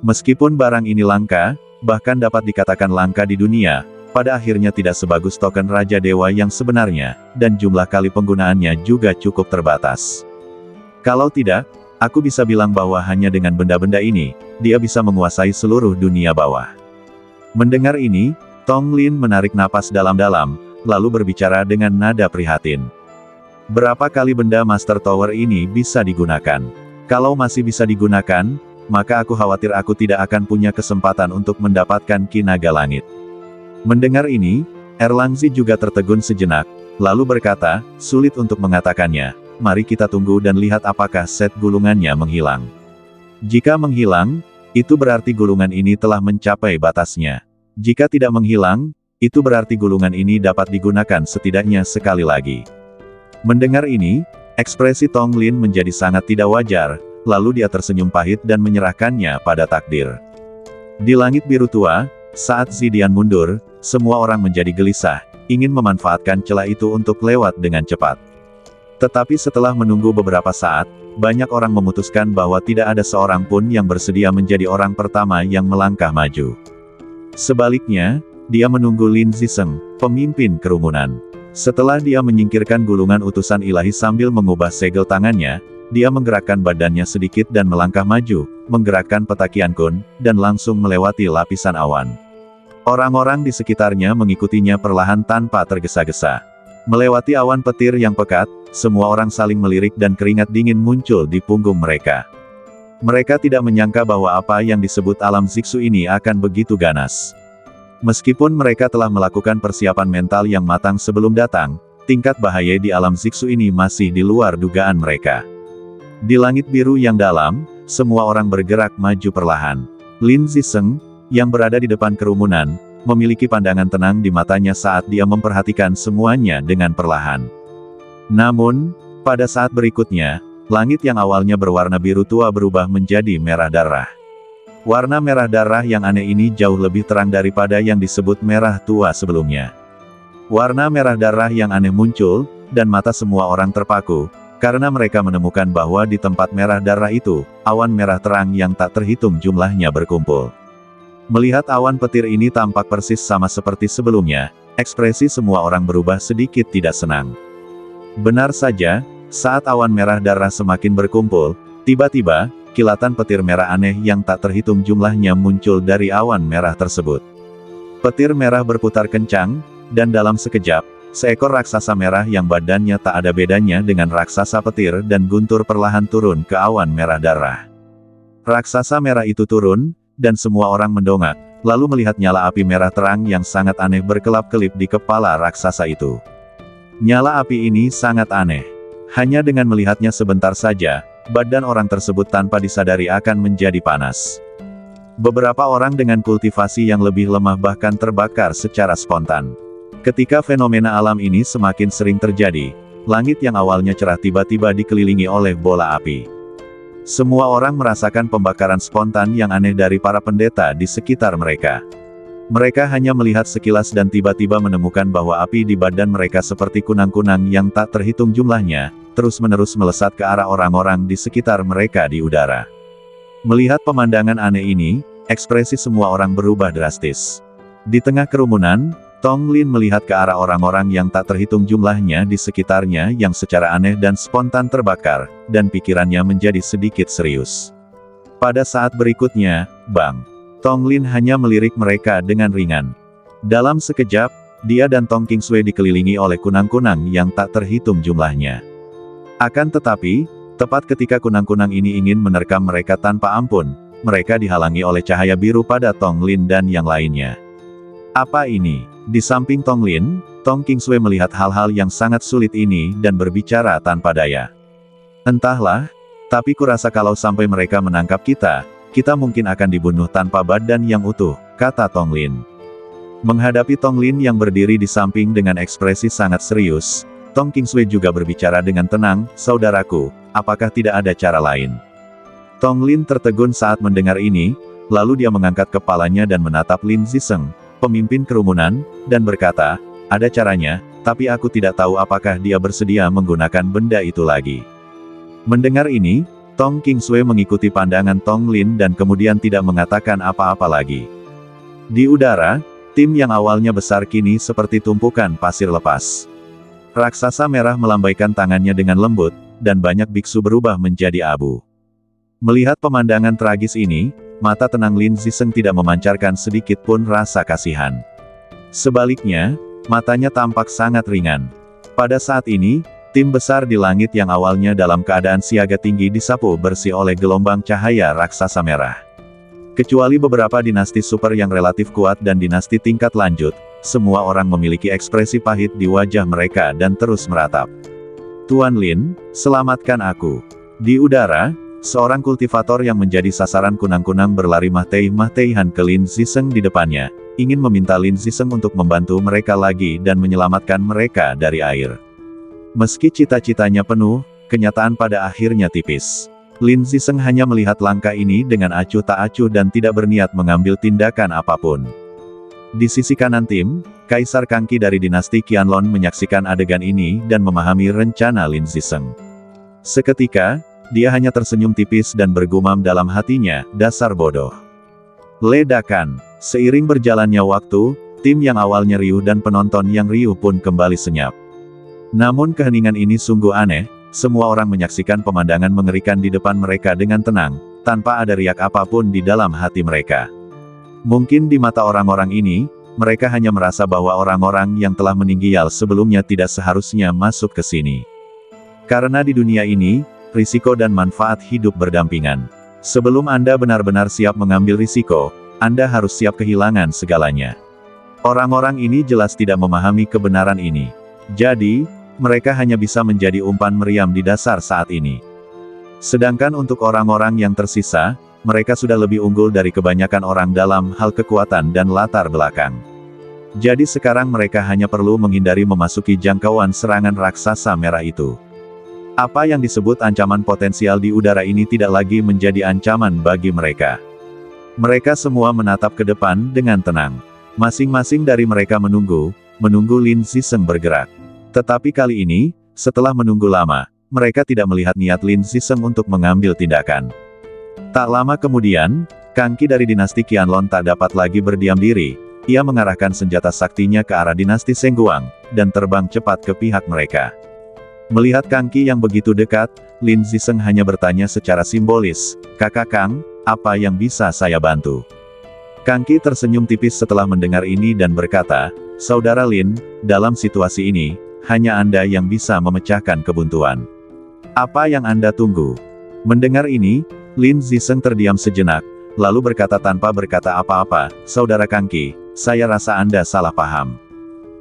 meskipun barang ini langka, bahkan dapat dikatakan langka di dunia, pada akhirnya tidak sebagus token Raja Dewa yang sebenarnya, dan jumlah kali penggunaannya juga cukup terbatas. Kalau tidak, aku bisa bilang bahwa hanya dengan benda-benda ini, dia bisa menguasai seluruh dunia bawah. Mendengar ini, Tong Lin menarik napas dalam-dalam, lalu berbicara dengan nada prihatin. Berapa kali benda Master Tower ini bisa digunakan? Kalau masih bisa digunakan, maka aku khawatir aku tidak akan punya kesempatan untuk mendapatkan Ki Naga Langit. Mendengar ini, Erlangzi juga tertegun sejenak, lalu berkata, sulit untuk mengatakannya, mari kita tunggu dan lihat apakah set gulungannya menghilang. Jika menghilang, itu berarti gulungan ini telah mencapai batasnya. Jika tidak menghilang, itu berarti gulungan ini dapat digunakan setidaknya sekali lagi. Mendengar ini, ekspresi Tong Lin menjadi sangat tidak wajar, lalu dia tersenyum pahit dan menyerahkannya pada takdir. Di langit biru tua, saat Zidian mundur, semua orang menjadi gelisah, ingin memanfaatkan celah itu untuk lewat dengan cepat. Tetapi setelah menunggu beberapa saat, banyak orang memutuskan bahwa tidak ada seorang pun yang bersedia menjadi orang pertama yang melangkah maju. Sebaliknya, dia menunggu Lin Ziseng, pemimpin kerumunan. Setelah dia menyingkirkan gulungan utusan ilahi sambil mengubah segel tangannya, dia menggerakkan badannya sedikit dan melangkah maju, menggerakkan peta Qian Kun, dan langsung melewati lapisan awan. Orang-orang di sekitarnya mengikutinya perlahan tanpa tergesa-gesa. Melewati awan petir yang pekat, semua orang saling melirik dan keringat dingin muncul di punggung mereka. Mereka tidak menyangka bahwa apa yang disebut alam Zixu ini akan begitu ganas. Meskipun mereka telah melakukan persiapan mental yang matang sebelum datang, tingkat bahaya di alam Zixu ini masih di luar dugaan mereka. Di langit biru yang dalam, semua orang bergerak maju perlahan. Lin Zixeng, yang berada di depan kerumunan, memiliki pandangan tenang di matanya saat dia memperhatikan semuanya dengan perlahan. Namun, pada saat berikutnya, langit yang awalnya berwarna biru tua berubah menjadi merah darah. Warna merah darah yang aneh ini jauh lebih terang daripada yang disebut merah tua sebelumnya. Warna merah darah yang aneh muncul, dan mata semua orang terpaku, karena mereka menemukan bahwa di tempat merah darah itu, awan merah terang yang tak terhitung jumlahnya berkumpul. Melihat awan petir ini tampak persis sama seperti sebelumnya, ekspresi semua orang berubah sedikit tidak senang. Benar saja, saat awan merah darah semakin berkumpul, tiba-tiba, kilatan petir merah aneh yang tak terhitung jumlahnya muncul dari awan merah tersebut. Petir merah berputar kencang, dan dalam sekejap, seekor raksasa merah yang badannya tak ada bedanya dengan raksasa petir dan guntur perlahan turun ke awan merah darah. Raksasa merah itu turun, dan semua orang mendongak, lalu melihat nyala api merah terang yang sangat aneh berkelap-kelip di kepala raksasa itu. Nyala api ini sangat aneh. Hanya dengan melihatnya sebentar saja, badan orang tersebut tanpa disadari akan menjadi panas. Beberapa orang dengan kultivasi yang lebih lemah bahkan terbakar secara spontan. Ketika fenomena alam ini semakin sering terjadi, langit yang awalnya cerah tiba-tiba dikelilingi oleh bola api. Semua orang merasakan pembakaran spontan yang aneh dari para pendeta di sekitar mereka. Mereka hanya melihat sekilas dan tiba-tiba menemukan bahwa api di badan mereka seperti kunang-kunang yang tak terhitung jumlahnya, terus-menerus melesat ke arah orang-orang di sekitar mereka di udara. Melihat pemandangan aneh ini, ekspresi semua orang berubah drastis. Di tengah kerumunan, Tong Lin melihat ke arah orang-orang yang tak terhitung jumlahnya di sekitarnya yang secara aneh dan spontan terbakar, dan pikirannya menjadi sedikit serius. Pada saat berikutnya, Bang Tong Lin hanya melirik mereka dengan ringan. Dalam sekejap, dia dan Tong Qingsui dikelilingi oleh kunang-kunang yang tak terhitung jumlahnya. Akan tetapi, tepat ketika kunang-kunang ini ingin menerkam mereka tanpa ampun, mereka dihalangi oleh cahaya biru pada Tong Lin dan yang lainnya. Apa ini? Di samping Tong Lin, Tong Qingsui melihat hal-hal yang sangat sulit ini dan berbicara tanpa daya. Entahlah, tapi kurasa kalau sampai mereka menangkap kita mungkin akan dibunuh tanpa badan yang utuh, kata Tong Lin. Menghadapi Tong Lin yang berdiri di samping dengan ekspresi sangat serius, Tong Qingsui juga berbicara dengan tenang, saudaraku, apakah tidak ada cara lain? Tong Lin tertegun saat mendengar ini, lalu dia mengangkat kepalanya dan menatap Lin Zixeng, pemimpin kerumunan, dan berkata, ada caranya, tapi aku tidak tahu apakah dia bersedia menggunakan benda itu lagi. Mendengar ini, Tong Qingsui mengikuti pandangan Tong Lin dan kemudian tidak mengatakan apa-apa lagi. Di udara, tim yang awalnya besar kini seperti tumpukan pasir lepas. Raksasa merah melambaikan tangannya dengan lembut, dan banyak biksu berubah menjadi abu. Melihat pemandangan tragis ini, mata tenang Lin Zixeng tidak memancarkan sedikit pun rasa kasihan. Sebaliknya, matanya tampak sangat ringan. Pada saat ini, tim besar di langit yang awalnya dalam keadaan siaga tinggi disapu bersih oleh gelombang cahaya raksasa merah. Kecuali beberapa dinasti super yang relatif kuat dan dinasti tingkat lanjut, semua orang memiliki ekspresi pahit di wajah mereka dan terus meratap. Tuan Lin, selamatkan aku. Di udara, seorang kultivator yang menjadi sasaran kunang-kunang berlari mahtei-mahteihan ke Lin Zixeng di depannya, ingin meminta Lin Zixeng untuk membantu mereka lagi dan menyelamatkan mereka dari air. Meski cita-citanya penuh, kenyataan pada akhirnya tipis. Lin Zixeng hanya melihat langkah ini dengan acuh tak acuh dan tidak berniat mengambil tindakan apapun. Di sisi kanan tim, Kaisar Kangqi dari dinasti Qianlong menyaksikan adegan ini dan memahami rencana Lin Zixeng. Seketika, dia hanya tersenyum tipis dan bergumam dalam hatinya, dasar bodoh. Ledakan. Seiring berjalannya waktu, tim yang awalnya riuh dan penonton yang riuh pun kembali senyap. Namun keheningan ini sungguh aneh, semua orang menyaksikan pemandangan mengerikan di depan mereka dengan tenang, tanpa ada riak apapun di dalam hati mereka. Mungkin di mata orang-orang ini, mereka hanya merasa bahwa orang-orang yang telah meninggal sebelumnya tidak seharusnya masuk ke sini. Karena di dunia ini, risiko dan manfaat hidup berdampingan. Sebelum Anda benar-benar siap mengambil risiko, Anda harus siap kehilangan segalanya. Orang-orang ini jelas tidak memahami kebenaran ini. Jadi, mereka hanya bisa menjadi umpan meriam di dasar saat ini. Sedangkan untuk orang-orang yang tersisa, mereka sudah lebih unggul dari kebanyakan orang dalam hal kekuatan dan latar belakang. Jadi sekarang mereka hanya perlu menghindari memasuki jangkauan serangan raksasa merah itu. Apa yang disebut ancaman potensial di udara ini tidak lagi menjadi ancaman bagi mereka. Mereka semua menatap ke depan dengan tenang. Masing-masing dari mereka menunggu Lin Ziseng bergerak. Tetapi kali ini, setelah menunggu lama, mereka tidak melihat niat Lin Ziseng untuk mengambil tindakan. Tak lama kemudian, Kang Qi dari dinasti Qianlong tak dapat lagi berdiam diri. Ia mengarahkan senjata saktinya ke arah dinasti Sengguang, dan terbang cepat ke pihak mereka. Melihat Kang Qi yang begitu dekat, Lin Ziseng hanya bertanya secara simbolis, "Kakak Kang, apa yang bisa saya bantu?" Kang Qi tersenyum tipis setelah mendengar ini dan berkata, "Saudara Lin, dalam situasi ini, hanya Anda yang bisa memecahkan kebuntuan. Apa yang Anda tunggu?" Mendengar ini, Lin Ziseng terdiam sejenak, lalu berkata tanpa berkata apa-apa, "Saudara Kang Qi, saya rasa Anda salah paham.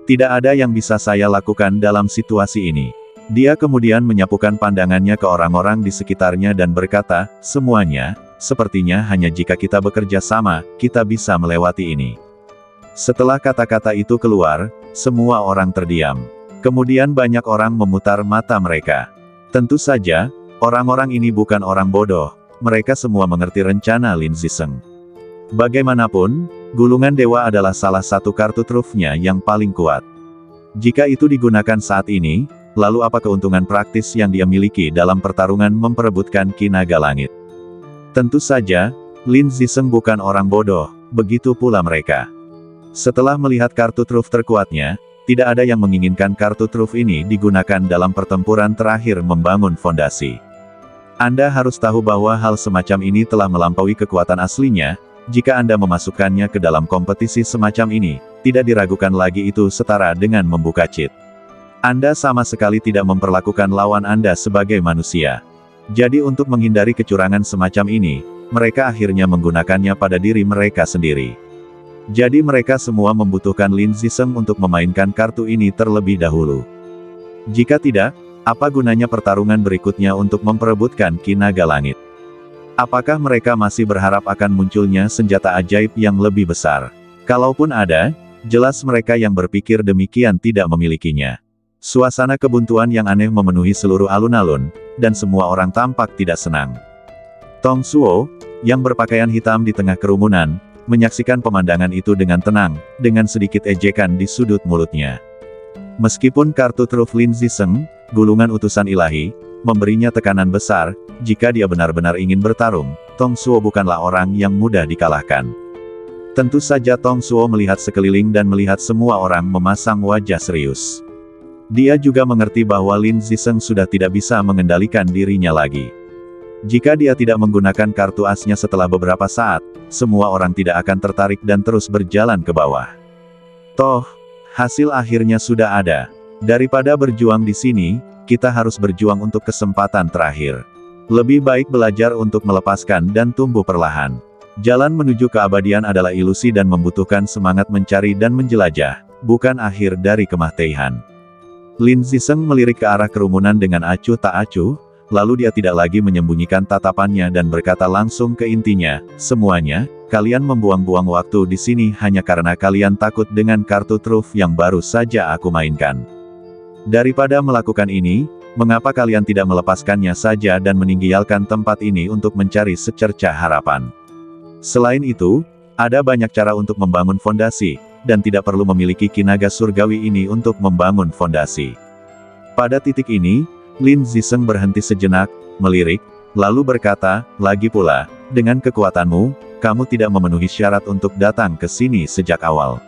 Tidak ada yang bisa saya lakukan dalam situasi ini." Dia kemudian menyapukan pandangannya ke orang-orang di sekitarnya dan berkata, "Semuanya, sepertinya hanya jika kita bekerja sama, kita bisa melewati ini." Setelah kata-kata itu keluar, semua orang terdiam. Kemudian banyak orang memutar mata mereka. Tentu saja, orang-orang ini bukan orang bodoh, mereka semua mengerti rencana Lin Ziseng. Bagaimanapun, gulungan dewa adalah salah satu kartu trufnya yang paling kuat. Jika itu digunakan saat ini, lalu apa keuntungan praktis yang dia miliki dalam pertarungan memperebutkan Ki Naga Langit? Tentu saja, Lin Ziseng bukan orang bodoh, begitu pula mereka. Setelah melihat kartu truf terkuatnya, tidak ada yang menginginkan kartu truf ini digunakan dalam pertempuran terakhir membangun fondasi. Anda harus tahu bahwa hal semacam ini telah melampaui kekuatan aslinya. Jika Anda memasukkannya ke dalam kompetisi semacam ini, tidak diragukan lagi itu setara dengan membuka cheat. Anda sama sekali tidak memperlakukan lawan Anda sebagai manusia. Jadi untuk menghindari kecurangan semacam ini, mereka akhirnya menggunakannya pada diri mereka sendiri. Jadi mereka semua membutuhkan Lin Ziseng untuk memainkan kartu ini terlebih dahulu. Jika tidak, apa gunanya pertarungan berikutnya untuk memperebutkan Ki Naga Langit? Apakah mereka masih berharap akan munculnya senjata ajaib yang lebih besar? Kalaupun ada, jelas mereka yang berpikir demikian tidak memilikinya. Suasana kebuntuan yang aneh memenuhi seluruh alun-alun, dan semua orang tampak tidak senang. Tong Suo, yang berpakaian hitam di tengah kerumunan, menyaksikan pemandangan itu dengan tenang, dengan sedikit ejekan di sudut mulutnya. Meskipun kartu truf Lin Ziseng, gulungan utusan ilahi, memberinya tekanan besar, jika dia benar-benar ingin bertarung, Tong Suo bukanlah orang yang mudah dikalahkan. Tentu saja Tong Suo melihat sekeliling dan melihat semua orang memasang wajah serius. Dia juga mengerti bahwa Lin Ziseng sudah tidak bisa mengendalikan dirinya lagi. Jika dia tidak menggunakan kartu asnya setelah beberapa saat, semua orang tidak akan tertarik dan terus berjalan ke bawah. Toh, hasil akhirnya sudah ada. Daripada berjuang di sini, kita harus berjuang untuk kesempatan terakhir. Lebih baik belajar untuk melepaskan dan tumbuh perlahan. Jalan menuju keabadian adalah ilusi dan membutuhkan semangat mencari dan menjelajah, bukan akhir dari kematian. Lin Ziseng melirik ke arah kerumunan dengan acuh tak acuh, lalu dia tidak lagi menyembunyikan tatapannya dan berkata langsung ke intinya, "Semuanya, kalian membuang-buang waktu di sini hanya karena kalian takut dengan kartu truf yang baru saja aku mainkan. Daripada melakukan ini, mengapa kalian tidak melepaskannya saja dan meninggalkan tempat ini untuk mencari secercah harapan? Selain itu, ada banyak cara untuk membangun fondasi, dan tidak perlu memiliki Ki Naga Surgawi ini untuk membangun fondasi." Pada titik ini, Lin Ziseng berhenti sejenak, melirik, lalu berkata, "Lagi pula, dengan kekuatanmu, kamu tidak memenuhi syarat untuk datang ke sini sejak awal.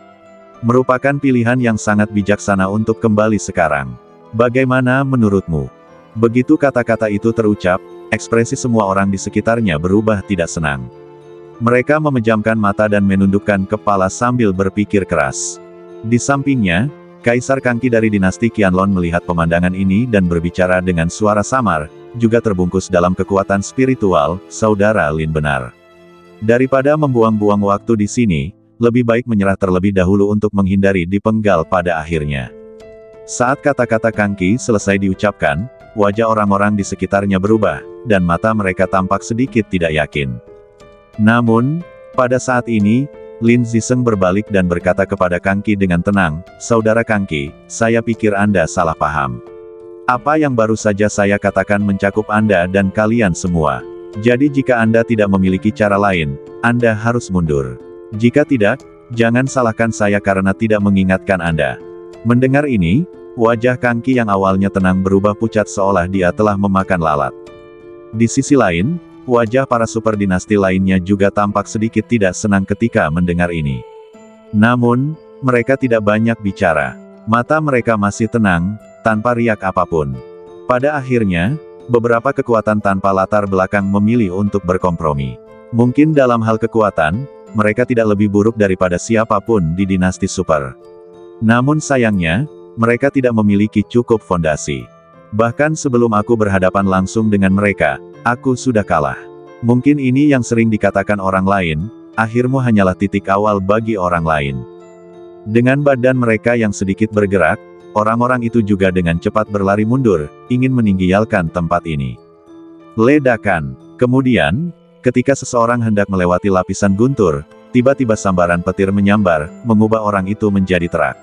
Merupakan pilihan yang sangat bijaksana untuk kembali sekarang. Bagaimana menurutmu?" Begitu kata-kata itu terucap, ekspresi semua orang di sekitarnya berubah tidak senang. Mereka memejamkan mata dan menundukkan kepala sambil berpikir keras. Di sampingnya, Kaisar Kangqi dari dinasti Qianlong melihat pemandangan ini dan berbicara dengan suara samar, juga terbungkus dalam kekuatan spiritual, Saudara Lin benar. Daripada membuang-buang waktu di sini, lebih baik menyerah terlebih dahulu untuk menghindari dipenggal pada akhirnya. Saat kata-kata Kangqi selesai diucapkan, wajah orang-orang di sekitarnya berubah, dan mata mereka tampak sedikit tidak yakin. Namun, pada saat ini, Lin Ziseng berbalik dan berkata kepada Kangqi dengan tenang, "Saudara Kangqi, saya pikir Anda salah paham. Apa yang baru saja saya katakan mencakup Anda dan kalian semua. Jadi jika Anda tidak memiliki cara lain, Anda harus mundur. Jika tidak, jangan salahkan saya karena tidak mengingatkan Anda." Mendengar ini, wajah Kangqi yang awalnya tenang berubah pucat seolah dia telah memakan lalat. Di sisi lain, wajah para super dinasti lainnya juga tampak sedikit tidak senang ketika mendengar ini. Namun, mereka tidak banyak bicara. Mata mereka masih tenang, tanpa riak apapun. Pada akhirnya, beberapa kekuatan tanpa latar belakang memilih untuk berkompromi. Mungkin dalam hal kekuatan, mereka tidak lebih buruk daripada siapapun di dinasti super. Namun sayangnya, mereka tidak memiliki cukup fondasi. Bahkan sebelum aku berhadapan langsung dengan mereka, aku sudah kalah. Mungkin ini yang sering dikatakan orang lain, akhirmu hanyalah titik awal bagi orang lain. Dengan badan mereka yang sedikit bergerak, orang-orang itu juga dengan cepat berlari mundur, ingin meninggalkan tempat ini. Ledakan. Kemudian, ketika seseorang hendak melewati lapisan guntur, tiba-tiba sambaran petir menyambar, mengubah orang itu menjadi terak.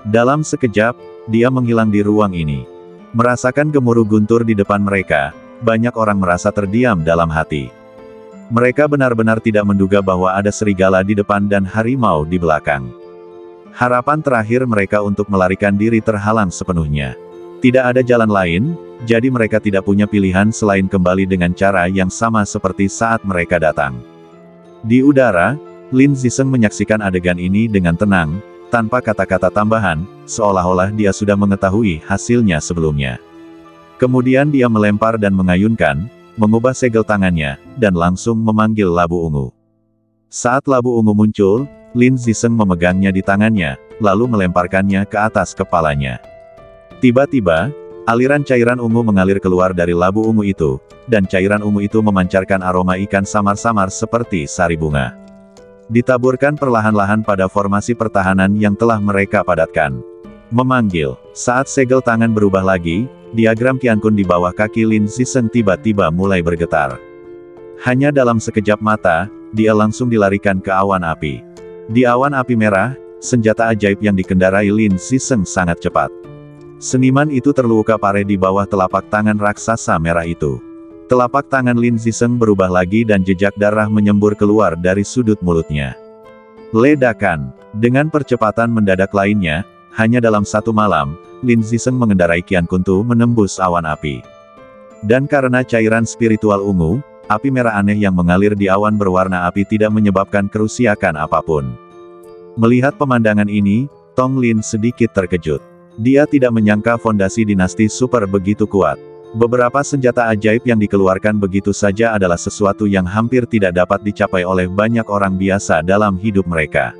Dalam sekejap, dia menghilang di ruang ini. Merasakan gemuruh guntur di depan mereka, banyak orang merasa terdiam dalam hati. Mereka benar-benar tidak menduga bahwa ada serigala di depan dan harimau di belakang. Harapan terakhir mereka untuk melarikan diri terhalang sepenuhnya. Tidak ada jalan lain, jadi mereka tidak punya pilihan selain kembali dengan cara yang sama seperti saat mereka datang. Di udara, Lin Ziseng menyaksikan adegan ini dengan tenang, tanpa kata-kata tambahan, seolah-olah dia sudah mengetahui hasilnya sebelumnya. Kemudian dia melempar dan mengayunkan, mengubah segel tangannya, dan langsung memanggil labu ungu. Saat labu ungu muncul, Lin Ziseng memegangnya di tangannya, lalu melemparkannya ke atas kepalanya. Tiba-tiba, aliran cairan ungu mengalir keluar dari labu ungu itu, dan cairan ungu itu memancarkan aroma ikan samar-samar seperti sari bunga. Ditaburkan perlahan-lahan pada formasi pertahanan yang telah mereka padatkan. Memanggil. Saat segel tangan berubah lagi, diagram Qiankun di bawah kaki Lin Ziseng tiba-tiba mulai bergetar. Hanya dalam sekejap mata, dia langsung dilarikan ke awan api. Di awan api merah, senjata ajaib yang dikendarai Lin Ziseng sangat cepat. Seniman itu terluka parah di bawah telapak tangan raksasa merah itu. Telapak tangan Lin Ziseng berubah lagi dan jejak darah menyembur keluar dari sudut mulutnya. Ledakan. Dengan percepatan mendadak lainnya, hanya dalam satu malam, Lin Ziseng mengendarai Qiankuntu menembus awan api. Dan karena cairan spiritual ungu, api merah aneh yang mengalir di awan berwarna api tidak menyebabkan kerusakan apapun. Melihat pemandangan ini, Tong Lin sedikit terkejut. Dia tidak menyangka fondasi dinasti super begitu kuat. Beberapa senjata ajaib yang dikeluarkan begitu saja adalah sesuatu yang hampir tidak dapat dicapai oleh banyak orang biasa dalam hidup mereka.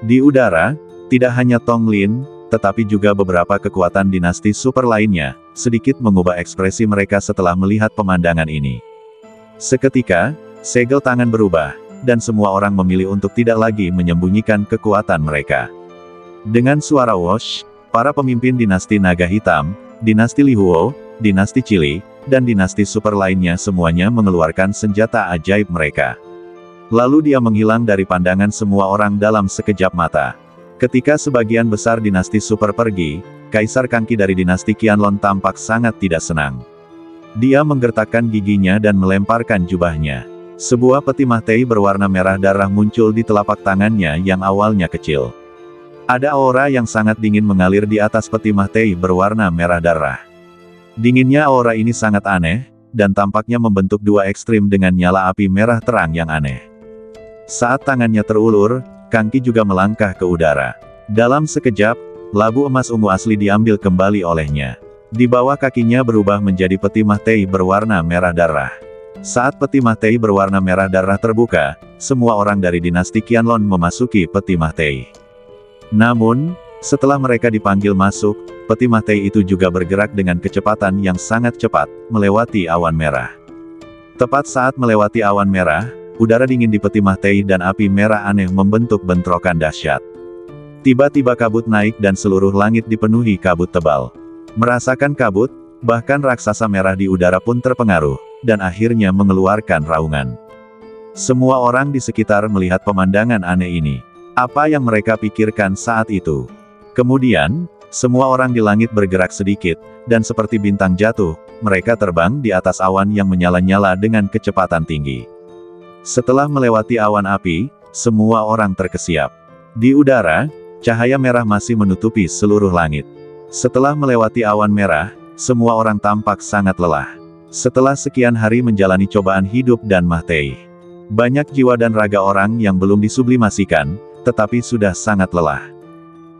Di udara, tidak hanya Tong Lin, tetapi juga beberapa kekuatan dinasti super lainnya, sedikit mengubah ekspresi mereka setelah melihat pemandangan ini. Seketika, segel tangan berubah, dan semua orang memilih untuk tidak lagi menyembunyikan kekuatan mereka. Dengan suara wosh, para pemimpin dinasti naga hitam, dinasti Lihuo, dinasti Qili, dan dinasti super lainnya semuanya mengeluarkan senjata ajaib mereka. Lalu dia menghilang dari pandangan semua orang dalam sekejap mata. Ketika sebagian besar dinasti super pergi, Kaisar Kangqi dari dinasti Qianlong tampak sangat tidak senang. Dia menggertakkan giginya dan melemparkan jubahnya. Sebuah peti mate berwarna merah darah muncul di telapak tangannya yang awalnya kecil. Ada aura yang sangat dingin mengalir di atas peti mate berwarna merah darah. Dinginnya aura ini sangat aneh, dan tampaknya membentuk dua ekstrim dengan nyala api merah terang yang aneh. Saat tangannya terulur, Kangqi juga melangkah ke udara. Dalam sekejap, labu emas ungu asli diambil kembali olehnya. Di bawah kakinya berubah menjadi peti mate berwarna merah darah. Saat peti mah teh berwarna merah darah terbuka, semua orang dari dinasti Qianlong memasuki peti mah teh. Namun, setelah mereka dipanggil masuk, peti mah teh itu juga bergerak dengan kecepatan yang sangat cepat, melewati awan merah. Tepat saat melewati awan merah, udara dingin di peti mah teh dan api merah aneh membentuk bentrokan dahsyat. Tiba-tiba kabut naik dan seluruh langit dipenuhi kabut tebal. Merasakan kabut, bahkan raksasa merah di udara pun terpengaruh, dan akhirnya mengeluarkan raungan. Semua orang di sekitar melihat pemandangan aneh ini. Apa yang mereka pikirkan saat itu? Kemudian, semua orang di langit bergerak sedikit, dan seperti bintang jatuh, mereka terbang di atas awan yang menyala-nyala dengan kecepatan tinggi. Setelah melewati awan api, semua orang terkesiap. Di udara, cahaya merah masih menutupi seluruh langit. Setelah melewati awan merah, semua orang tampak sangat lelah. Setelah sekian hari menjalani cobaan hidup dan mah teh, banyak jiwa dan raga orang yang belum disublimasikan, tetapi sudah sangat lelah.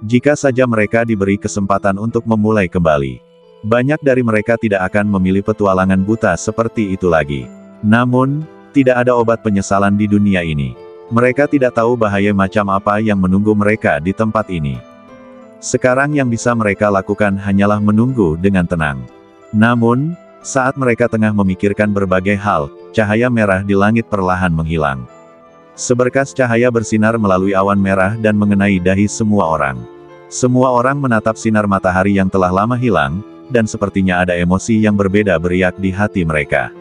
Jika saja mereka diberi kesempatan untuk memulai kembali, banyak dari mereka tidak akan memilih petualangan buta seperti itu lagi. Namun, tidak ada obat penyesalan di dunia ini. Mereka tidak tahu bahaya macam apa yang menunggu mereka di tempat ini. Sekarang yang bisa mereka lakukan hanyalah menunggu dengan tenang. Namun, saat mereka tengah memikirkan berbagai hal, cahaya merah di langit perlahan menghilang. Seberkas cahaya bersinar melalui awan merah dan mengenai dahi semua orang. Semua orang menatap sinar matahari yang telah lama hilang, dan sepertinya ada emosi yang berbeda beriak di hati mereka.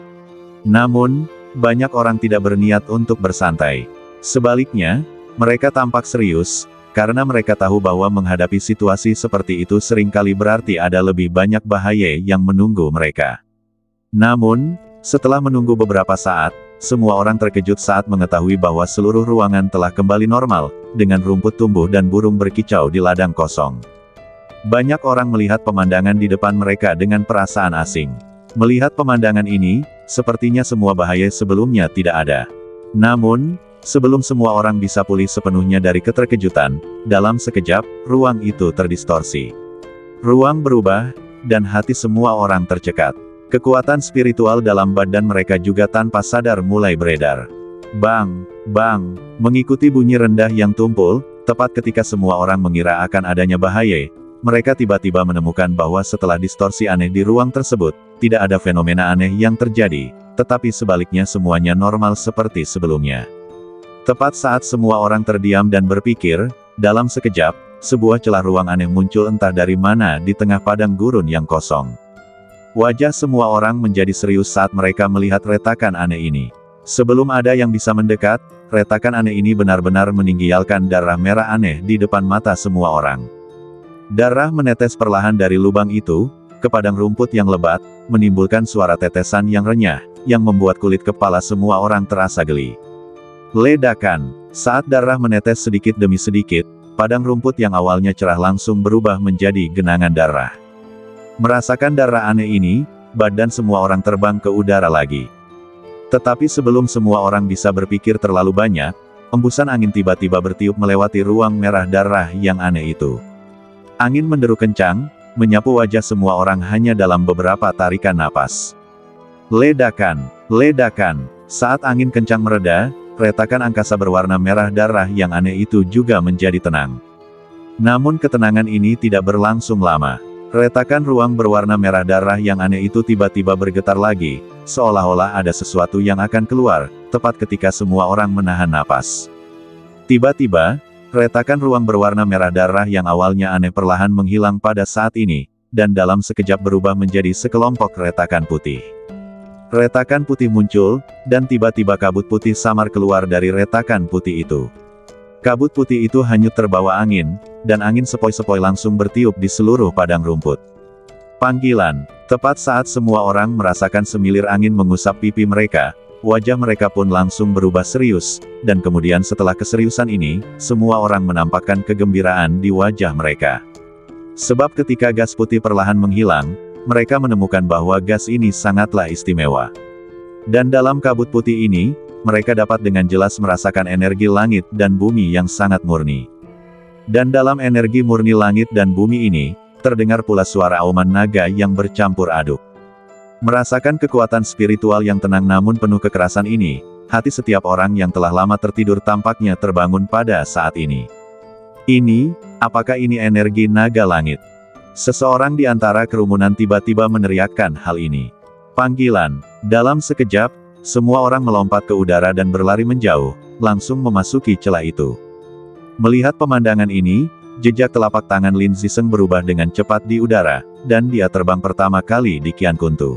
Namun, banyak orang tidak berniat untuk bersantai. Sebaliknya, mereka tampak serius, karena mereka tahu bahwa menghadapi situasi seperti itu seringkali berarti ada lebih banyak bahaya yang menunggu mereka. Namun, setelah menunggu beberapa saat, semua orang terkejut saat mengetahui bahwa seluruh ruangan telah kembali normal, dengan rumput tumbuh dan burung berkicau di ladang kosong. Banyak orang melihat pemandangan di depan mereka dengan perasaan asing. Melihat pemandangan ini, sepertinya semua bahaya sebelumnya tidak ada. Namun, sebelum semua orang bisa pulih sepenuhnya dari keterkejutan, dalam sekejap, ruang itu terdistorsi. Ruang berubah, dan hati semua orang tercekat. Kekuatan spiritual dalam badan mereka juga tanpa sadar mulai beredar. Bang, bang, mengikuti bunyi rendah yang tumpul, tepat ketika semua orang mengira akan adanya bahaya, mereka tiba-tiba menemukan bahwa setelah distorsi aneh di ruang tersebut, tidak ada fenomena aneh yang terjadi, tetapi sebaliknya semuanya normal seperti sebelumnya. Tepat saat semua orang terdiam dan berpikir, dalam sekejap, sebuah celah ruang aneh muncul entah dari mana di tengah padang gurun yang kosong. Wajah semua orang menjadi serius saat mereka melihat retakan aneh ini. Sebelum ada yang bisa mendekat, retakan aneh ini benar-benar meninggalkan darah merah aneh di depan mata semua orang. Darah menetes perlahan dari lubang itu, ke padang rumput yang lebat, menimbulkan suara tetesan yang renyah, yang membuat kulit kepala semua orang terasa geli. Ledakan. Saat darah menetes sedikit demi sedikit, padang rumput yang awalnya cerah langsung berubah menjadi genangan darah. Merasakan darah aneh ini, badan semua orang terbang ke udara lagi. Tetapi sebelum semua orang bisa berpikir terlalu banyak, embusan angin tiba-tiba bertiup melewati ruang merah darah yang aneh itu. Angin menderu kencang, menyapu wajah semua orang hanya dalam beberapa tarikan napas. Ledakan, ledakan. Saat angin kencang mereda, retakan angkasa berwarna merah darah yang aneh itu juga menjadi tenang. Namun ketenangan ini tidak berlangsung lama. Retakan ruang berwarna merah darah yang aneh itu tiba-tiba bergetar lagi, seolah-olah ada sesuatu yang akan keluar, tepat ketika semua orang menahan napas. Tiba-tiba, retakan ruang berwarna merah darah yang awalnya aneh perlahan menghilang pada saat ini, dan dalam sekejap berubah menjadi sekelompok retakan putih. Retakan putih muncul, dan tiba-tiba kabut putih samar keluar dari retakan putih itu. Kabut putih itu hanyut terbawa angin, dan angin sepoi-sepoi langsung bertiup di seluruh padang rumput. Panggilan. Tepat saat semua orang merasakan semilir angin mengusap pipi mereka, wajah mereka pun langsung berubah serius, dan kemudian setelah keseriusan ini, semua orang menampakkan kegembiraan di wajah mereka. Sebab ketika gas putih perlahan menghilang, mereka menemukan bahwa gas ini sangatlah istimewa. Dan dalam kabut putih ini, mereka dapat dengan jelas merasakan energi langit dan bumi yang sangat murni. Dan dalam energi murni langit dan bumi ini, terdengar pula suara auman naga yang bercampur aduk. Merasakan kekuatan spiritual yang tenang namun penuh kekerasan ini, hati setiap orang yang telah lama tertidur tampaknya terbangun pada saat ini. Apakah ini energi naga langit? Seseorang di antara kerumunan tiba-tiba meneriakkan hal ini. Panggilan. Dalam sekejap, semua orang melompat ke udara dan berlari menjauh, langsung memasuki celah itu. Melihat pemandangan ini, jejak telapak tangan Lin Ziseng berubah dengan cepat di udara, dan dia terbang pertama kali di Qian Kuntu.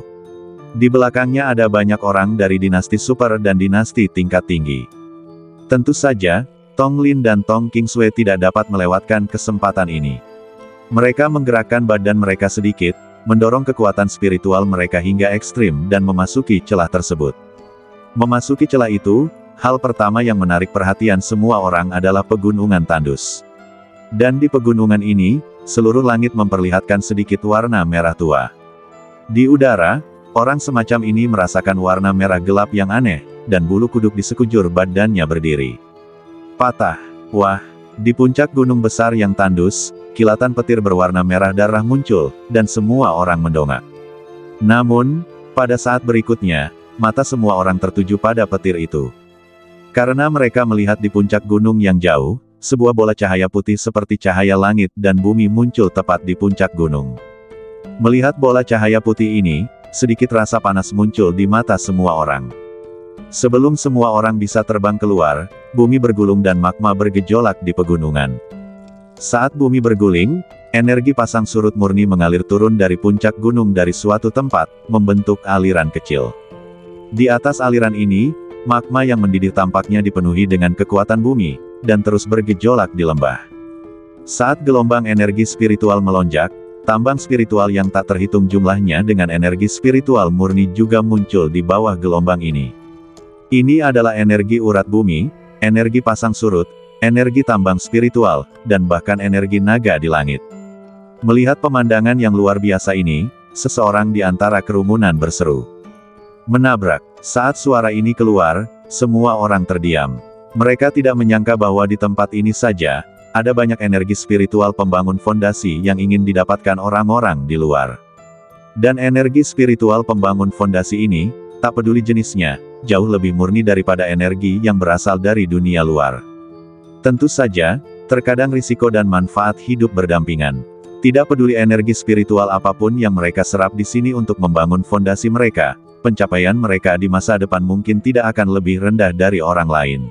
Di belakangnya ada banyak orang dari dinasti super dan dinasti tingkat tinggi. Tentu saja, Tong Lin dan Tong Qingsui tidak dapat melewatkan kesempatan ini. Mereka menggerakkan badan mereka sedikit, mendorong kekuatan spiritual mereka hingga ekstrim dan memasuki celah tersebut. Memasuki celah itu, hal pertama yang menarik perhatian semua orang adalah pegunungan tandus. Dan di pegunungan ini, seluruh langit memperlihatkan sedikit warna merah tua. Di udara, orang semacam ini merasakan warna merah gelap yang aneh, dan bulu kuduk di sekujur badannya berdiri. Patah. Wah, di puncak gunung besar yang tandus, kilatan petir berwarna merah darah muncul, dan semua orang mendongak. Namun, pada saat berikutnya, mata semua orang tertuju pada petir itu. Karena mereka melihat di puncak gunung yang jauh, sebuah bola cahaya putih seperti cahaya langit dan bumi muncul tepat di puncak gunung. Melihat bola cahaya putih ini, sedikit rasa panas muncul di mata semua orang. Sebelum semua orang bisa terbang keluar, bumi bergulung dan magma bergejolak di pegunungan. Saat bumi berguling, energi pasang surut murni mengalir turun dari puncak gunung dari suatu tempat, membentuk aliran kecil. Di atas aliran ini, magma yang mendidih tampaknya dipenuhi dengan kekuatan bumi, dan terus bergejolak di lembah. Saat gelombang energi spiritual melonjak, tambang spiritual yang tak terhitung jumlahnya dengan energi spiritual murni juga muncul di bawah gelombang ini. Ini adalah energi urat bumi, energi pasang surut, energi tambang spiritual, dan bahkan energi naga di langit. Melihat pemandangan yang luar biasa ini, seseorang di antara kerumunan berseru. Menabrak. Saat suara ini keluar, semua orang terdiam. Mereka tidak menyangka bahwa di tempat ini saja, ada banyak energi spiritual pembangun fondasi yang ingin didapatkan orang-orang di luar. Dan energi spiritual pembangun fondasi ini, tak peduli jenisnya, jauh lebih murni daripada energi yang berasal dari dunia luar. Tentu saja, terkadang risiko dan manfaat hidup berdampingan. Tidak peduli energi spiritual apapun yang mereka serap di sini untuk membangun fondasi mereka, pencapaian mereka di masa depan mungkin tidak akan lebih rendah dari orang lain.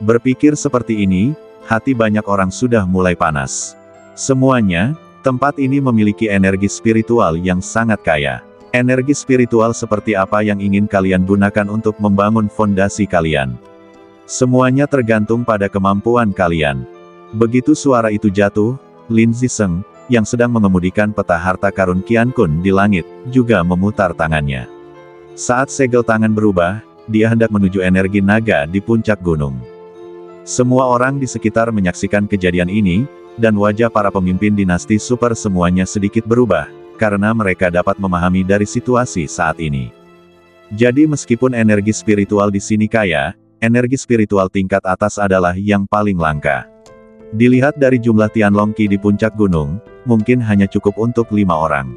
Berpikir seperti ini, hati banyak orang sudah mulai panas. Semuanya, tempat ini memiliki energi spiritual yang sangat kaya. Energi spiritual seperti apa yang ingin kalian gunakan untuk membangun fondasi kalian? Semuanya tergantung pada kemampuan kalian. Begitu suara itu jatuh, Lin Ziseng, yang sedang mengemudikan peta harta karun Qian Kun di langit, juga memutar tangannya. Saat segel tangan berubah, dia hendak menuju energi naga di puncak gunung. Semua orang di sekitar menyaksikan kejadian ini, dan wajah para pemimpin dinasti super semuanya sedikit berubah, karena mereka dapat memahami dari situasi saat ini. Jadi meskipun energi spiritual di sini kaya, energi spiritual tingkat atas adalah yang paling langka. Dilihat dari jumlah Tianlong Qi di puncak gunung, mungkin hanya cukup untuk 5 orang.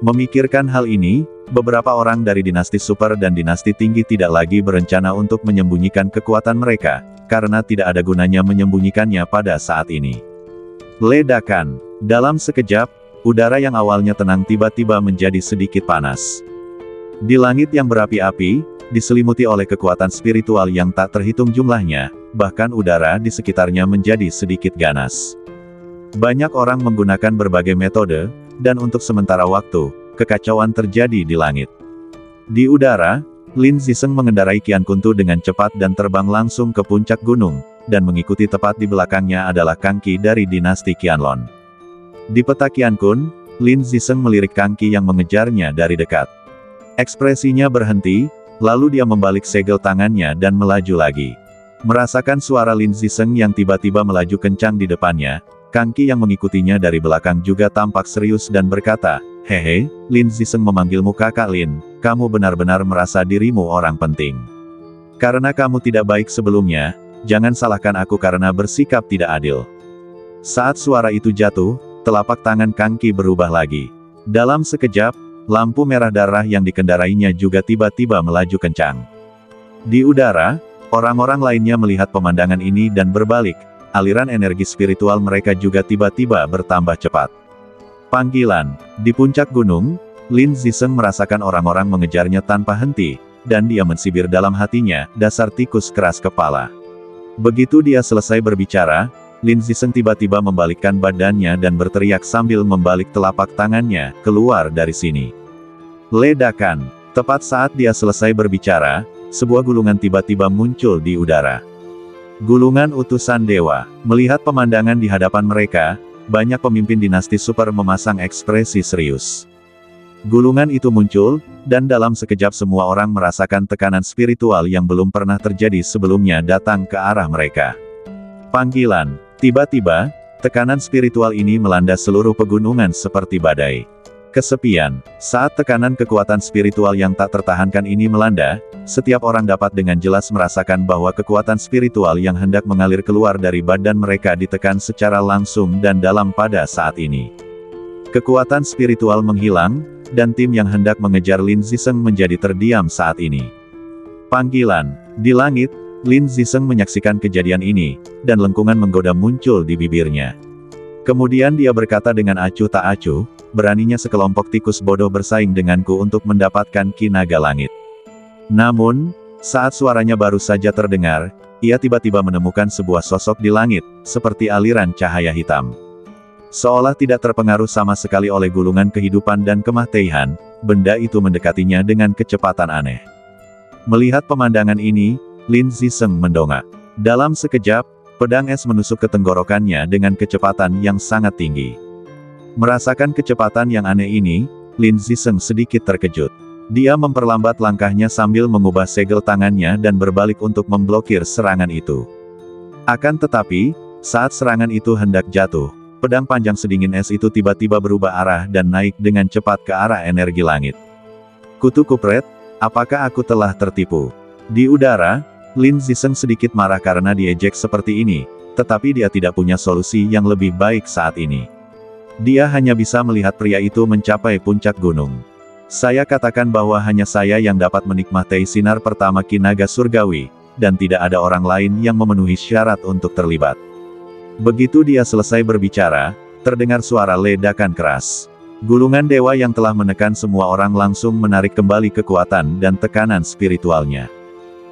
Memikirkan hal ini, beberapa orang dari dinasti super dan dinasti tinggi tidak lagi berencana untuk menyembunyikan kekuatan mereka, karena tidak ada gunanya menyembunyikannya pada saat ini. Ledakan. Dalam sekejap, udara yang awalnya tenang tiba-tiba menjadi sedikit panas. Di langit yang berapi-api, diselimuti oleh kekuatan spiritual yang tak terhitung jumlahnya, bahkan udara di sekitarnya menjadi sedikit ganas. Banyak orang menggunakan berbagai metode, dan untuk sementara waktu, kekacauan terjadi di langit. Di udara, Lin Ziseng mengendarai Qian Kuntu dengan cepat dan terbang langsung ke puncak gunung, dan mengikuti tepat di belakangnya adalah Kang Qi dari dinasti Qianlong. Di peta Qian Kun, Lin Ziseng melirik Kang Qi yang mengejarnya dari dekat. Ekspresinya berhenti, lalu dia membalik segel tangannya dan melaju lagi. Merasakan suara Lin Ziseng yang tiba-tiba melaju kencang di depannya, Kang Qi yang mengikutinya dari belakang juga tampak serius dan berkata, "Hehe, Lin Ziseng memanggilmu kakak Lin, kamu benar-benar merasa dirimu orang penting. Karena kamu tidak baik sebelumnya, jangan salahkan aku karena bersikap tidak adil." Saat suara itu jatuh, telapak tangan Kang Qi berubah lagi. Dalam sekejap, Lampu merah darah yang dikendarainya juga tiba-tiba melaju kencang. Di udara, orang-orang lainnya melihat pemandangan ini dan berbalik, aliran energi spiritual mereka juga tiba-tiba bertambah cepat. Panggilan. Di puncak gunung, Lin Ziseng merasakan orang-orang mengejarnya tanpa henti, dan dia mensibir dalam hatinya, dasar tikus keras kepala. Begitu dia selesai berbicara, Lin Ziseng tiba-tiba membalikkan badannya dan berteriak sambil membalik telapak tangannya, keluar dari sini. Ledakan. Tepat saat dia selesai berbicara, sebuah gulungan tiba-tiba muncul di udara. Gulungan utusan dewa. Melihat pemandangan di hadapan mereka, banyak pemimpin dinasti super memasang ekspresi serius. Gulungan itu muncul, dan dalam sekejap semua orang merasakan tekanan spiritual yang belum pernah terjadi sebelumnya datang ke arah mereka. Panggilan. Tiba-tiba, tekanan spiritual ini melanda seluruh pegunungan seperti badai. Kesepian. Saat tekanan kekuatan spiritual yang tak tertahankan ini melanda, setiap orang dapat dengan jelas merasakan bahwa kekuatan spiritual yang hendak mengalir keluar dari badan mereka ditekan secara langsung dan dalam pada saat ini. Kekuatan spiritual menghilang, dan tim yang hendak mengejar Lin Ziseng menjadi terdiam saat ini. Panggilan. Di langit, Lin Ziseng menyaksikan kejadian ini, dan lengkungan menggoda muncul di bibirnya. Kemudian dia berkata dengan acuh tak acuh, beraninya sekelompok tikus bodoh bersaing denganku untuk mendapatkan ki naga langit. Namun, saat suaranya baru saja terdengar, ia tiba-tiba menemukan sebuah sosok di langit, seperti aliran cahaya hitam. Seolah tidak terpengaruh sama sekali oleh gulungan kehidupan dan kematian, benda itu mendekatinya dengan kecepatan aneh. Melihat pemandangan ini, Lin Ziseng mendongak. Dalam sekejap, pedang es menusuk ke tenggorokannya dengan kecepatan yang sangat tinggi. Merasakan kecepatan yang aneh ini, Lin Ziseng sedikit terkejut. Dia memperlambat langkahnya sambil mengubah segel tangannya dan berbalik untuk memblokir serangan itu. Akan tetapi, saat serangan itu hendak jatuh, pedang panjang sedingin es itu tiba-tiba berubah arah dan naik dengan cepat ke arah energi langit. Kutu kupret, apakah aku telah tertipu? Di udara, Lin Ziseng sedikit marah karena diejek seperti ini, tetapi dia tidak punya solusi yang lebih baik saat ini. Dia hanya bisa melihat pria itu mencapai puncak gunung. Saya katakan bahwa hanya saya yang dapat menikmati sinar pertama ki naga surgawi, dan tidak ada orang lain yang memenuhi syarat untuk terlibat. Begitu dia selesai berbicara, terdengar suara ledakan keras. Gulungan dewa yang telah menekan semua orang langsung menarik kembali kekuatan dan tekanan spiritualnya.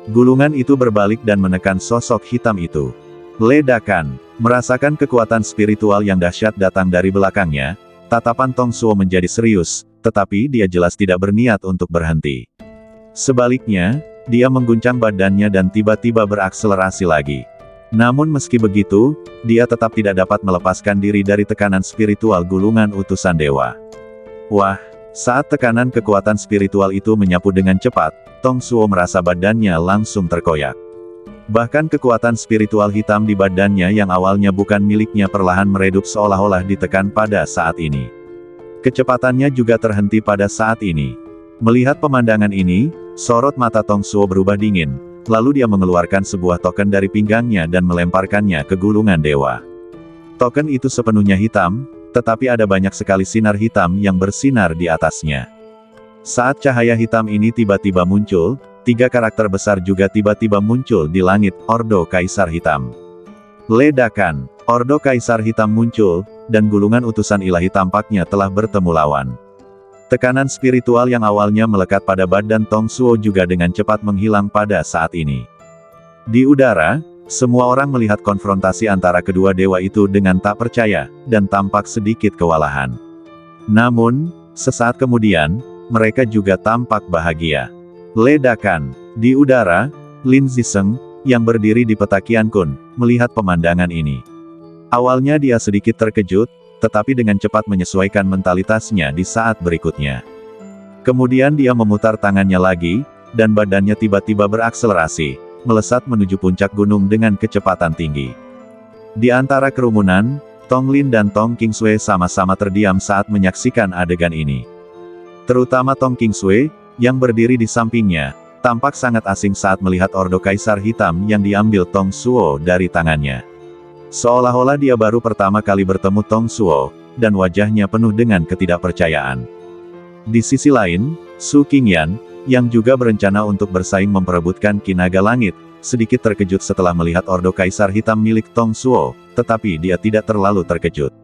Gulungan itu berbalik dan menekan sosok hitam itu. Ledakan. Merasakan kekuatan spiritual yang dahsyat datang dari belakangnya, tatapan Tong Suo menjadi serius, tetapi dia jelas tidak berniat untuk berhenti. Sebaliknya, dia mengguncang badannya dan tiba-tiba berakselerasi lagi. Namun meski begitu, dia tetap tidak dapat melepaskan diri dari tekanan spiritual gulungan utusan dewa. Wah, saat tekanan kekuatan spiritual itu menyapu dengan cepat, Tong Suo merasa badannya langsung terkoyak. Bahkan kekuatan spiritual hitam di badannya yang awalnya bukan miliknya perlahan meredup seolah-olah ditekan pada saat ini. Kecepatannya juga terhenti pada saat ini. Melihat pemandangan ini, sorot mata Tong Suo berubah dingin, lalu dia mengeluarkan sebuah token dari pinggangnya dan melemparkannya ke gulungan dewa. Token itu sepenuhnya hitam, tetapi ada banyak sekali sinar hitam yang bersinar di atasnya. Saat cahaya hitam ini tiba-tiba muncul, 3 karakter besar juga tiba-tiba muncul di langit, Ordo Kaisar Hitam. Ledakan. Ordo Kaisar Hitam muncul, dan gulungan utusan ilahi tampaknya telah bertemu lawan. Tekanan spiritual yang awalnya melekat pada badan Tong Suo juga dengan cepat menghilang pada saat ini. Di udara, semua orang melihat konfrontasi antara kedua dewa itu dengan tak percaya, dan tampak sedikit kewalahan. Namun, sesaat kemudian, mereka juga tampak bahagia. Ledakan. Di udara, Lin Ziseng, yang berdiri di petakian Kun, melihat pemandangan ini. Awalnya dia sedikit terkejut, tetapi dengan cepat menyesuaikan mentalitasnya di saat berikutnya. Kemudian dia memutar tangannya lagi, dan badannya tiba-tiba berakselerasi, melesat menuju puncak gunung dengan kecepatan tinggi. Di antara kerumunan, Tong Lin dan Tong Qingsui sama-sama terdiam saat menyaksikan adegan ini. Terutama Tong Qingsui, yang berdiri di sampingnya, tampak sangat asing saat melihat Ordo Kaisar Hitam yang diambil Tong Suo dari tangannya. Seolah-olah dia baru pertama kali bertemu Tong Suo, dan wajahnya penuh dengan ketidakpercayaan. Di sisi lain, Su Qingyan, yang juga berencana untuk bersaing memperebutkan Ki Naga Langit, sedikit terkejut setelah melihat Ordo Kaisar Hitam milik Tong Suo, tetapi dia tidak terlalu terkejut.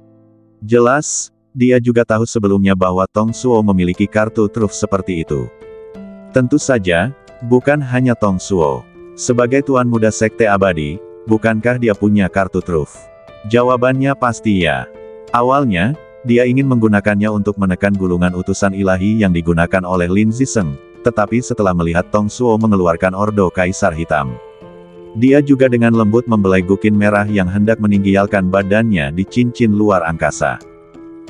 Jelas, dia juga tahu sebelumnya bahwa Tong Suo memiliki kartu truf seperti itu. Tentu saja, bukan hanya Tong Suo. Sebagai Tuan Muda Sekte Abadi, bukankah dia punya kartu truf? Jawabannya pasti ya. Awalnya, dia ingin menggunakannya untuk menekan gulungan utusan ilahi yang digunakan oleh Lin Ziseng, tetapi setelah melihat Tong Suo mengeluarkan Ordo Kaisar Hitam, dia juga dengan lembut membelai gukin merah yang hendak meninggialkan badannya di cincin luar angkasa.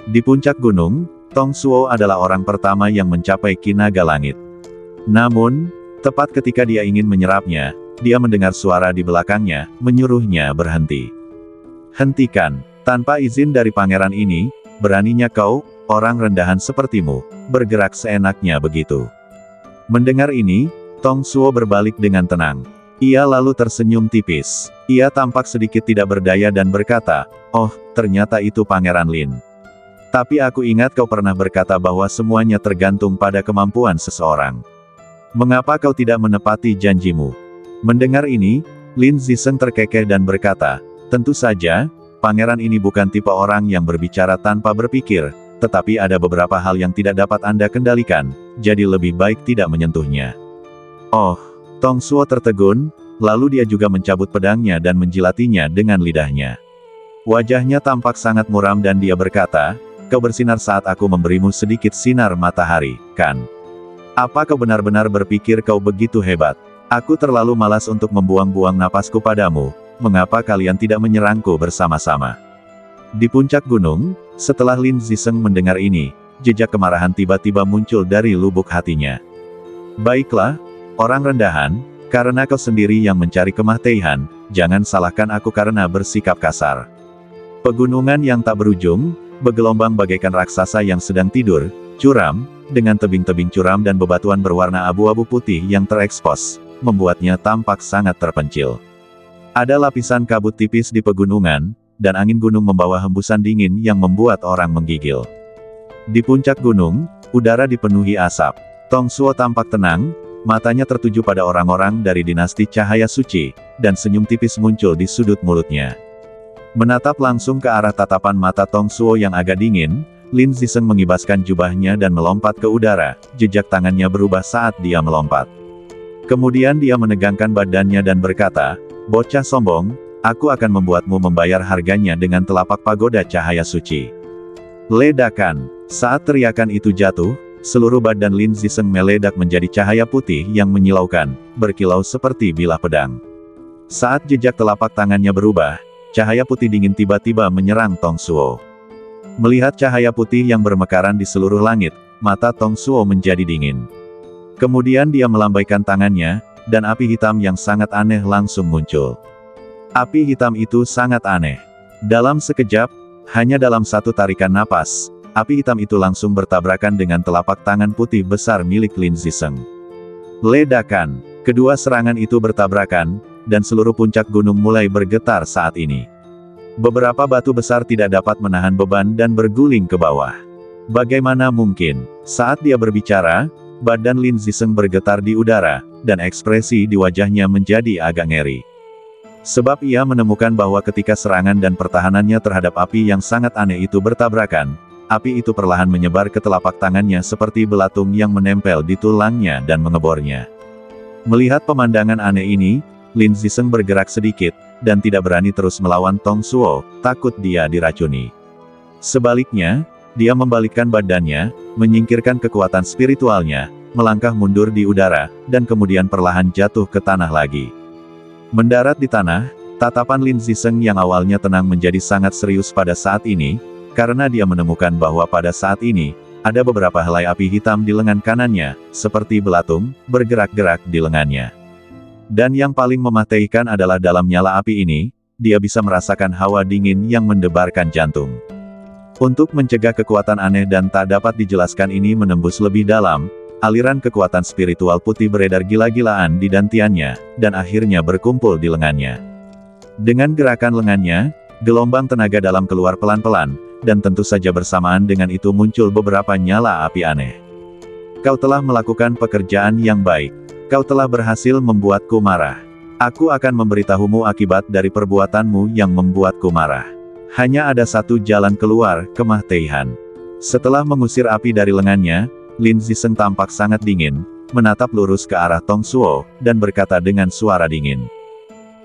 Di puncak gunung, Tong Suo adalah orang pertama yang mencapai Ki Naga Langit. Namun, tepat ketika dia ingin menyerapnya, dia mendengar suara di belakangnya, menyuruhnya berhenti. Hentikan, tanpa izin dari pangeran ini, beraninya kau, orang rendahan sepertimu, bergerak seenaknya begitu. Mendengar ini, Tong Suo berbalik dengan tenang. Ia lalu tersenyum tipis. Ia tampak sedikit tidak berdaya dan berkata, "Oh, ternyata itu Pangeran Lin. Tapi aku ingat kau pernah berkata bahwa semuanya tergantung pada kemampuan seseorang. Mengapa kau tidak menepati janjimu?" Mendengar ini, Lin Ziseng terkekeh dan berkata, "Tentu saja, pangeran ini bukan tipe orang yang berbicara tanpa berpikir, tetapi ada beberapa hal yang tidak dapat Anda kendalikan, jadi lebih baik tidak menyentuhnya." Oh, Tong Suo tertegun, lalu dia juga mencabut pedangnya dan menjilatinya dengan lidahnya. Wajahnya tampak sangat muram dan dia berkata, "Kau bersinar saat aku memberimu sedikit sinar matahari, kan? Apa kau benar-benar berpikir kau begitu hebat? Aku terlalu malas untuk membuang-buang napasku padamu, mengapa kalian tidak menyerangku bersama-sama?" Di puncak gunung, setelah Lin Ziseng mendengar ini, jejak kemarahan tiba-tiba muncul dari lubuk hatinya. "Baiklah, orang rendahan, karena kau sendiri yang mencari kematian, jangan salahkan aku karena bersikap kasar." Pegunungan yang tak berujung, bergelombang bagaikan raksasa yang sedang tidur, curam, dengan tebing-tebing curam dan bebatuan berwarna abu-abu putih yang terekspos, membuatnya tampak sangat terpencil. Ada lapisan kabut tipis di pegunungan, dan angin gunung membawa hembusan dingin yang membuat orang menggigil. Di puncak gunung, udara dipenuhi asap. Tong Suo tampak tenang, matanya tertuju pada orang-orang dari dinasti Cahaya Suci, dan senyum tipis muncul di sudut mulutnya. Menatap langsung ke arah tatapan mata Tong Suo yang agak dingin, Lin Ziseng mengibaskan jubahnya dan melompat ke udara, jejak tangannya berubah saat dia melompat. Kemudian dia menegangkan badannya dan berkata, "Bocah sombong, aku akan membuatmu membayar harganya dengan telapak pagoda Cahaya Suci." Ledakan. Saat teriakan itu jatuh, seluruh badan Lin Ziseng meledak menjadi cahaya putih yang menyilaukan, berkilau seperti bilah pedang. Saat jejak telapak tangannya berubah, cahaya putih dingin tiba-tiba menyerang Tong Suo. Melihat cahaya putih yang bermekaran di seluruh langit, mata Tong Suo menjadi dingin. Kemudian dia melambaikan tangannya, dan api hitam yang sangat aneh langsung muncul. Api hitam itu sangat aneh. Dalam sekejap, hanya dalam satu tarikan napas, api hitam itu langsung bertabrakan dengan telapak tangan putih besar milik Lin Ziseng. Ledakan. Kedua serangan itu bertabrakan, dan seluruh puncak gunung mulai bergetar saat ini. Beberapa batu besar tidak dapat menahan beban dan berguling ke bawah. Bagaimana mungkin? Saat dia berbicara, badan Lin Ziseng bergetar di udara, dan ekspresi di wajahnya menjadi agak ngeri. Sebab ia menemukan bahwa ketika serangan dan pertahanannya terhadap api yang sangat aneh itu bertabrakan, api itu perlahan menyebar ke telapak tangannya seperti belatung yang menempel di tulangnya dan mengebornya. Melihat pemandangan aneh ini, Lin Ziseng bergerak sedikit, dan tidak berani terus melawan Tong Suo, takut dia diracuni. Sebaliknya, dia membalikkan badannya, menyingkirkan kekuatan spiritualnya, melangkah mundur di udara, dan kemudian perlahan jatuh ke tanah lagi. Mendarat di tanah, tatapan Lin Ziseng yang awalnya tenang menjadi sangat serius pada saat ini, karena dia menemukan bahwa pada saat ini, ada beberapa helai api hitam di lengan kanannya, seperti belatung, bergerak-gerak di lengannya. Dan yang paling mematikan adalah dalam nyala api ini, dia bisa merasakan hawa dingin yang mendebarkan jantung. Untuk mencegah kekuatan aneh dan tak dapat dijelaskan ini menembus lebih dalam, aliran kekuatan spiritual putih beredar gila-gilaan di dantiannya, dan akhirnya berkumpul di lengannya. Dengan gerakan lengannya, gelombang tenaga dalam keluar pelan-pelan, dan tentu saja bersamaan dengan itu muncul beberapa nyala api aneh. Kau telah melakukan pekerjaan yang baik. Kau telah berhasil membuatku marah. Aku akan memberitahumu akibat dari perbuatanmu yang membuatku marah. Hanya ada satu jalan keluar, kemah Teihan. Setelah mengusir api dari lengannya, Lin Ziseng tampak sangat dingin, menatap lurus ke arah Tong Suo, dan berkata dengan suara dingin.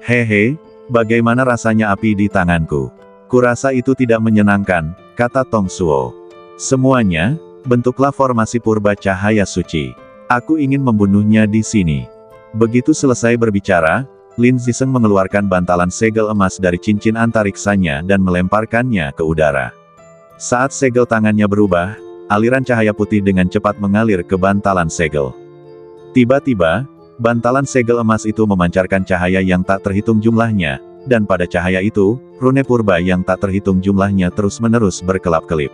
Hehe, bagaimana rasanya api di tanganku? Kurasa itu tidak menyenangkan, kata Tong Suo. Semuanya, bentuklah formasi purba cahaya suci. Aku ingin membunuhnya di sini. Begitu selesai berbicara, Lin Ziseng mengeluarkan bantalan segel emas dari cincin antariksanya dan melemparkannya ke udara. Saat segel tangannya berubah, aliran cahaya putih dengan cepat mengalir ke bantalan segel. Tiba-tiba, bantalan segel emas itu memancarkan cahaya yang tak terhitung jumlahnya, dan pada cahaya itu, rune purba yang tak terhitung jumlahnya terus-menerus berkelap-kelip.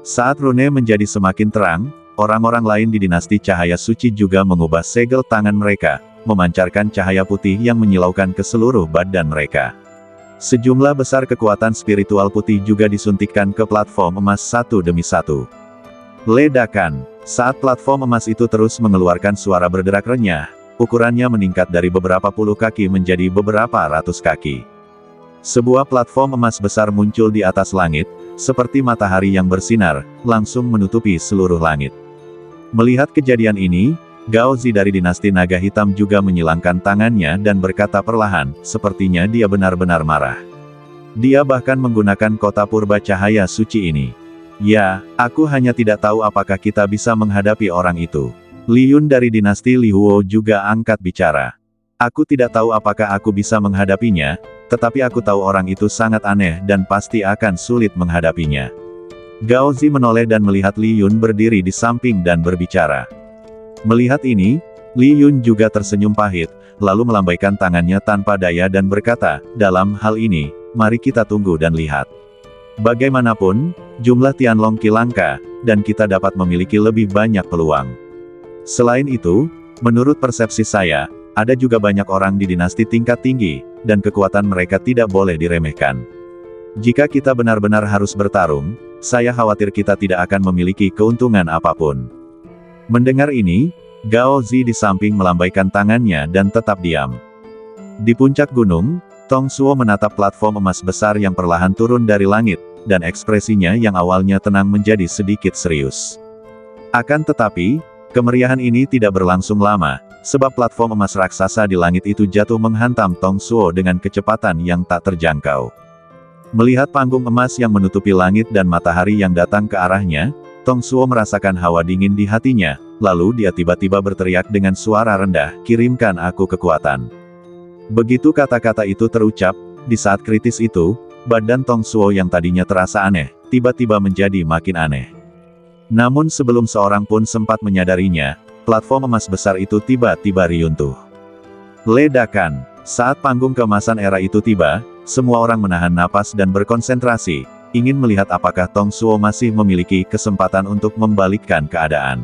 Saat rune menjadi semakin terang, orang-orang lain di dinasti cahaya suci juga mengubah segel tangan mereka, memancarkan cahaya putih yang menyilaukan ke seluruh badan mereka. Sejumlah besar kekuatan spiritual putih juga disuntikkan ke platform emas satu demi satu. Ledakan. Saat platform emas itu terus mengeluarkan suara berderak renyah, ukurannya meningkat dari beberapa puluh kaki menjadi beberapa ratus kaki. Sebuah platform emas besar muncul di atas langit, seperti matahari yang bersinar, langsung menutupi seluruh langit. Melihat kejadian ini, Gao Zi dari dinasti naga hitam juga menyilangkan tangannya dan berkata perlahan, sepertinya dia benar-benar marah. Dia bahkan menggunakan kota purba cahaya suci ini. Ya, aku hanya tidak tahu apakah kita bisa menghadapi orang itu. Li Yun dari dinasti Li Huo juga angkat bicara. Aku tidak tahu apakah aku bisa menghadapinya, tetapi aku tahu orang itu sangat aneh dan pasti akan sulit menghadapinya. Gao Zi menoleh dan melihat Li Yun berdiri di samping dan berbicara. Melihat ini, Li Yun juga tersenyum pahit, lalu melambaikan tangannya tanpa daya dan berkata, dalam hal ini, mari kita tunggu dan lihat. Bagaimanapun, jumlah Tianlong Qi langka, dan kita dapat memiliki lebih banyak peluang. Selain itu, menurut persepsi saya, ada juga banyak orang di dinasti tingkat tinggi, dan kekuatan mereka tidak boleh diremehkan. Jika kita benar-benar harus bertarung, saya khawatir kita tidak akan memiliki keuntungan apapun. Mendengar ini, Gao Zi di samping melambaikan tangannya dan tetap diam. Di puncak gunung, Tong Suo menatap platform emas besar yang perlahan turun dari langit, dan ekspresinya yang awalnya tenang menjadi sedikit serius. Akan tetapi, kemeriahan ini tidak berlangsung lama, sebab platform emas raksasa di langit itu jatuh menghantam Tong Suo dengan kecepatan yang tak terjangkau. Melihat panggung emas yang menutupi langit dan matahari yang datang ke arahnya, Tong Suo merasakan hawa dingin di hatinya, lalu dia tiba-tiba berteriak dengan suara rendah, kirimkan aku kekuatan. Begitu kata-kata itu terucap, di saat kritis itu, badan Tong Suo yang tadinya terasa aneh, tiba-tiba menjadi makin aneh. Namun sebelum seorang pun sempat menyadarinya, platform emas besar itu tiba-tiba runtuh. Ledakan. Saat panggung keemasan era itu tiba, semua orang menahan napas dan berkonsentrasi, ingin melihat apakah Tong Suo masih memiliki kesempatan untuk membalikkan keadaan.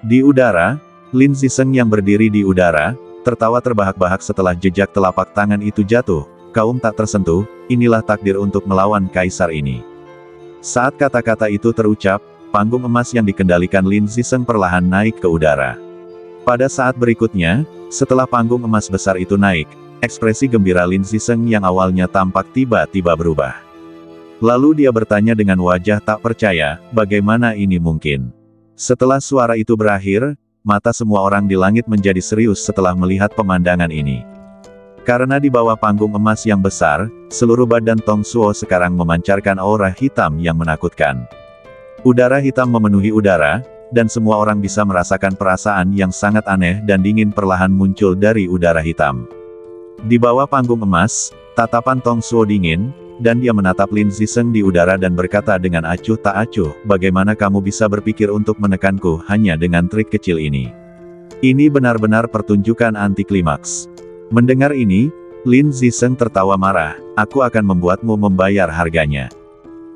Di udara, Lin Ziseng yang berdiri di udara, tertawa terbahak-bahak setelah jejak telapak tangan itu jatuh, kaum tak tersentuh, inilah takdir untuk melawan kaisar ini. Saat kata-kata itu terucap, panggung emas yang dikendalikan Lin Ziseng perlahan naik ke udara. Pada saat berikutnya, setelah panggung emas besar itu naik, ekspresi gembira Lin Ziseng yang awalnya tampak tiba-tiba berubah. Lalu dia bertanya dengan wajah tak percaya, bagaimana ini mungkin? Setelah suara itu berakhir, mata semua orang di langit menjadi serius setelah melihat pemandangan ini. Karena di bawah panggung emas yang besar, seluruh badan Tong Suo sekarang memancarkan aura hitam yang menakutkan. Udara hitam memenuhi udara, dan semua orang bisa merasakan perasaan yang sangat aneh dan dingin perlahan muncul dari udara hitam. Di bawah panggung emas, tatapan Tong Suo dingin, dan dia menatap Lin Ziseng di udara dan berkata dengan acuh tak acuh, bagaimana kamu bisa berpikir untuk menekanku hanya dengan trik kecil ini? Ini benar-benar pertunjukan anti klimaks. Mendengar ini, Lin Ziseng tertawa marah, aku akan membuatmu membayar harganya.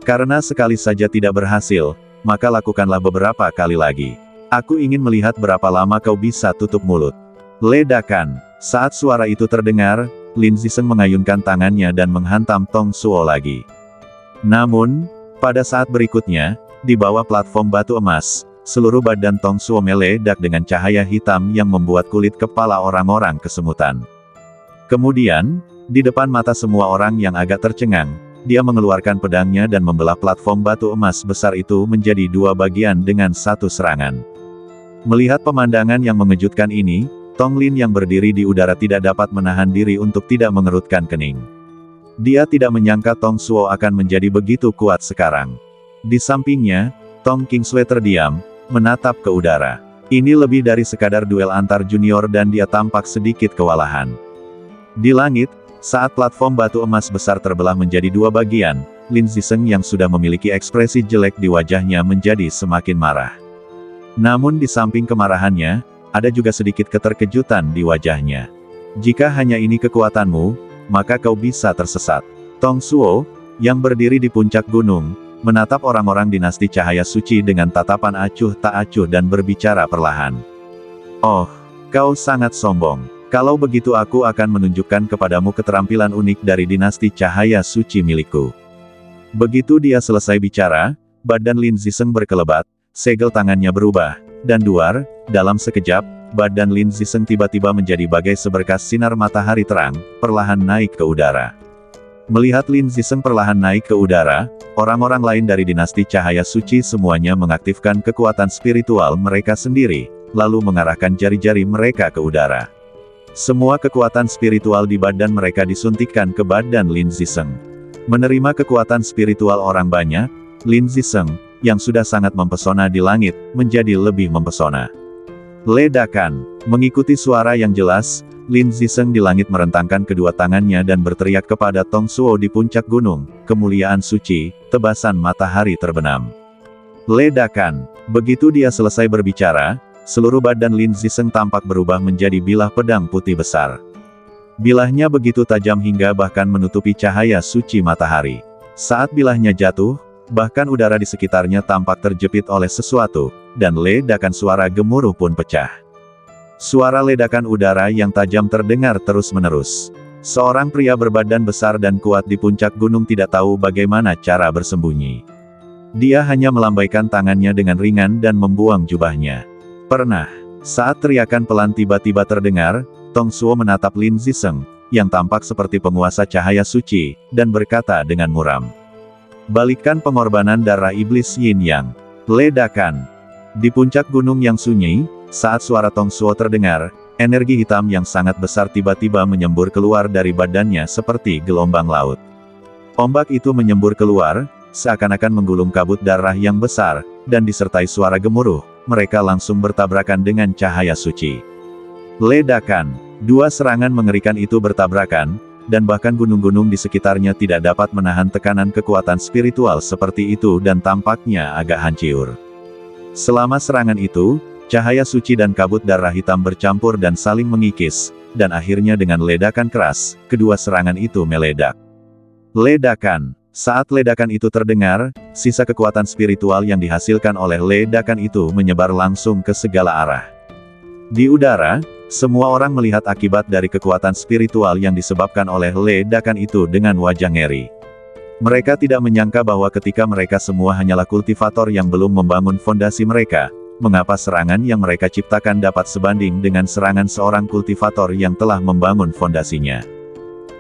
Karena sekali saja tidak berhasil, maka lakukanlah beberapa kali lagi. Aku ingin melihat berapa lama kau bisa tutup mulut. Ledakan. Saat suara itu terdengar, Lin Ziseng mengayunkan tangannya dan menghantam Tong Suo lagi. Namun, pada saat berikutnya, di bawah platform batu emas, seluruh badan Tong Suo meledak dengan cahaya hitam yang membuat kulit kepala orang-orang kesemutan. Kemudian, di depan mata semua orang yang agak tercengang, dia mengeluarkan pedangnya dan membelah platform batu emas besar itu menjadi dua bagian dengan satu serangan. Melihat pemandangan yang mengejutkan ini, Tong Lin yang berdiri di udara tidak dapat menahan diri untuk tidak mengerutkan kening. Dia tidak menyangka Tong Suo akan menjadi begitu kuat sekarang. Di sampingnya, Tong Kingsway terdiam, menatap ke udara. Ini lebih dari sekadar duel antar junior dan dia tampak sedikit kewalahan. Di langit, saat platform batu emas besar terbelah menjadi dua bagian, Lin Ziseng yang sudah memiliki ekspresi jelek di wajahnya menjadi semakin marah. Namun di samping kemarahannya, ada juga sedikit keterkejutan di wajahnya. Jika hanya ini kekuatanmu, maka kau bisa tersesat. Tong Suo, yang berdiri di puncak gunung, menatap orang-orang dinasti cahaya suci dengan tatapan acuh tak acuh dan berbicara perlahan. Oh, kau sangat sombong. Kalau begitu aku akan menunjukkan kepadamu keterampilan unik dari dinasti cahaya suci milikku. Begitu dia selesai bicara, badan Lin Ziseng berkelebat, segel tangannya berubah, dan duar, dalam sekejap, badan Lin Ziseng tiba-tiba menjadi bagai seberkas sinar matahari terang, perlahan naik ke udara. Melihat Lin Ziseng perlahan naik ke udara, orang-orang lain dari dinasti cahaya suci semuanya mengaktifkan kekuatan spiritual mereka sendiri, lalu mengarahkan jari-jari mereka ke udara. Semua kekuatan spiritual di badan mereka disuntikkan ke badan Lin Ziseng. Menerima kekuatan spiritual orang banyak, Lin Ziseng, yang sudah sangat mempesona di langit, menjadi lebih mempesona. Ledakan. Mengikuti suara yang jelas, Lin Ziseng di langit merentangkan kedua tangannya dan berteriak kepada Tong Suo di puncak gunung, kemuliaan suci, tebasan matahari terbenam. Ledakan. Begitu dia selesai berbicara, seluruh badan Lin Ziseng tampak berubah menjadi bilah pedang putih besar. Bilahnya begitu tajam hingga bahkan menutupi cahaya suci matahari. Saat bilahnya jatuh, bahkan udara di sekitarnya tampak terjepit oleh sesuatu, dan ledakan suara gemuruh pun pecah. Suara ledakan udara yang tajam terdengar terus-menerus. Seorang pria berbadan besar dan kuat di puncak gunung tidak tahu bagaimana cara bersembunyi. Dia hanya melambaikan tangannya dengan ringan dan membuang jubahnya. Pernah, saat teriakan pelan tiba-tiba terdengar, Tong Suo menatap Lin Ziseng, yang tampak seperti penguasa cahaya suci, dan berkata dengan muram. Balikkan pengorbanan darah iblis Yin Yang. Ledakan. Di puncak gunung yang sunyi, saat suara Tong Suo terdengar, energi hitam yang sangat besar tiba-tiba menyembur keluar dari badannya seperti gelombang laut. Ombak itu menyembur keluar, seakan-akan menggulung kabut darah yang besar, dan disertai suara gemuruh, mereka langsung bertabrakan dengan cahaya suci. Ledakan. Dua serangan mengerikan itu bertabrakan, dan bahkan gunung-gunung di sekitarnya tidak dapat menahan tekanan kekuatan spiritual seperti itu dan tampaknya agak hancur. Selama serangan itu, cahaya suci dan kabut darah hitam bercampur dan saling mengikis, dan akhirnya dengan ledakan keras, kedua serangan itu meledak. Ledakan. Saat ledakan itu terdengar, sisa kekuatan spiritual yang dihasilkan oleh ledakan itu menyebar langsung ke segala arah. Di udara, semua orang melihat akibat dari kekuatan spiritual yang disebabkan oleh ledakan itu dengan wajah ngeri. Mereka tidak menyangka bahwa ketika mereka semua hanyalah kultivator yang belum membangun fondasi mereka, mengapa serangan yang mereka ciptakan dapat sebanding dengan serangan seorang kultivator yang telah membangun fondasinya.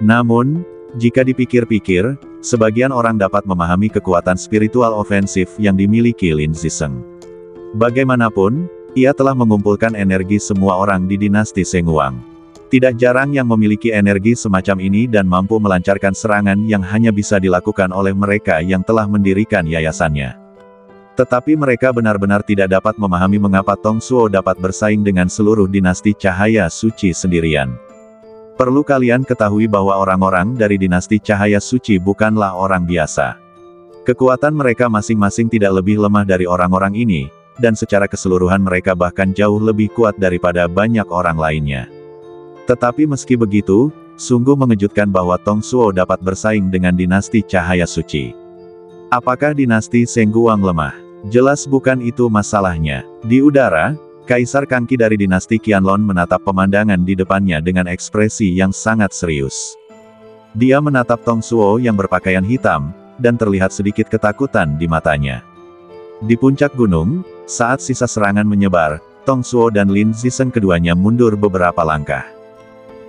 Namun, jika dipikir-pikir, sebagian orang dapat memahami kekuatan spiritual ofensif yang dimiliki Lin Ziseng. Bagaimanapun, ia telah mengumpulkan energi semua orang di dinasti Senghuang. Tidak jarang yang memiliki energi semacam ini dan mampu melancarkan serangan yang hanya bisa dilakukan oleh mereka yang telah mendirikan yayasannya. Tetapi mereka benar-benar tidak dapat memahami mengapa Tong Suo dapat bersaing dengan seluruh dinasti cahaya suci sendirian. Perlu kalian ketahui bahwa orang-orang dari dinasti cahaya suci bukanlah orang biasa. Kekuatan mereka masing-masing tidak lebih lemah dari orang-orang ini, dan secara keseluruhan mereka bahkan jauh lebih kuat daripada banyak orang lainnya. Tetapi meski begitu, sungguh mengejutkan bahwa Tong Suo dapat bersaing dengan dinasti cahaya suci. Apakah dinasti Sengguang lemah? Jelas bukan itu masalahnya. Di udara, Kaisar Kangqi dari dinasti Qianlong menatap pemandangan di depannya dengan ekspresi yang sangat serius. Dia menatap Tong Suo yang berpakaian hitam, dan terlihat sedikit ketakutan di matanya. Di puncak gunung, saat sisa serangan menyebar, Tong Suo dan Lin Ziseng keduanya mundur beberapa langkah.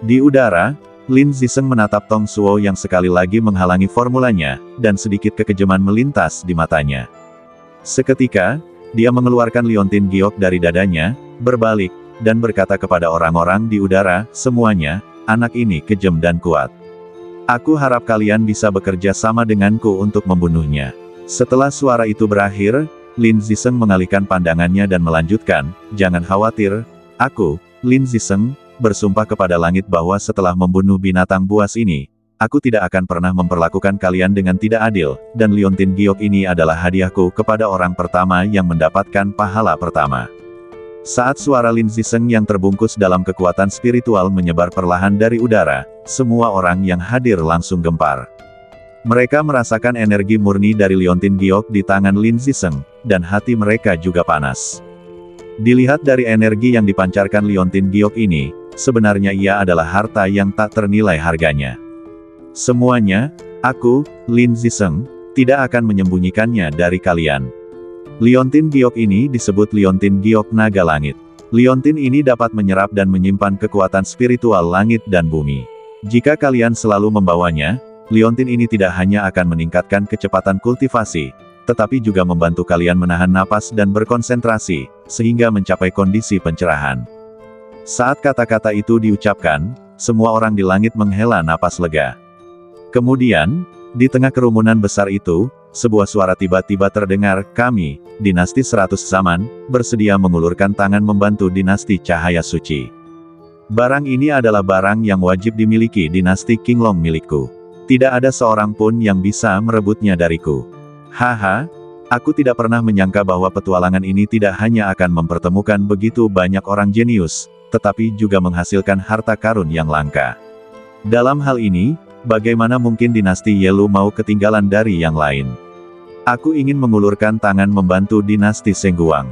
Di udara, Lin Ziseng menatap Tong Suo yang sekali lagi menghalangi formulanya, dan sedikit kekejaman melintas di matanya. Seketika, dia mengeluarkan liontin giok dari dadanya, berbalik, dan berkata kepada orang-orang di udara, semuanya, anak ini kejam dan kuat. Aku harap kalian bisa bekerja sama denganku untuk membunuhnya. Setelah suara itu berakhir, Lin Ziseng mengalihkan pandangannya dan melanjutkan, jangan khawatir, aku, Lin Ziseng, bersumpah kepada langit bahwa setelah membunuh binatang buas ini, aku tidak akan pernah memperlakukan kalian dengan tidak adil, dan liontin giok ini adalah hadiahku kepada orang pertama yang mendapatkan pahala pertama. Saat suara Lin Ziseng yang terbungkus dalam kekuatan spiritual menyebar perlahan dari udara, semua orang yang hadir langsung gempar. Mereka merasakan energi murni dari liontin giok di tangan Lin Ziseng, dan hati mereka juga panas. Dilihat dari energi yang dipancarkan liontin giok ini, sebenarnya ia adalah harta yang tak ternilai harganya. Semuanya, aku, Lin Ziseng, tidak akan menyembunyikannya dari kalian. Liontin giok ini disebut liontin giok naga langit. Liontin ini dapat menyerap dan menyimpan kekuatan spiritual langit dan bumi. Jika kalian selalu membawanya, liontin ini tidak hanya akan meningkatkan kecepatan kultivasi, tetapi juga membantu kalian menahan napas dan berkonsentrasi, sehingga mencapai kondisi pencerahan. Saat kata-kata itu diucapkan, semua orang di langit menghela napas lega. Kemudian, di tengah kerumunan besar itu, sebuah suara tiba-tiba terdengar, kami, dinasti 100 zaman, bersedia mengulurkan tangan membantu dinasti cahaya suci. Barang ini adalah barang yang wajib dimiliki dinasti Qinglong milikku. Tidak ada seorang pun yang bisa merebutnya dariku. Haha, aku tidak pernah menyangka bahwa petualangan ini tidak hanya akan mempertemukan begitu banyak orang jenius, tetapi juga menghasilkan harta karun yang langka. Dalam hal ini, bagaimana mungkin dinasti Yelu mau ketinggalan dari yang lain? Aku ingin mengulurkan tangan membantu dinasti Sengguang.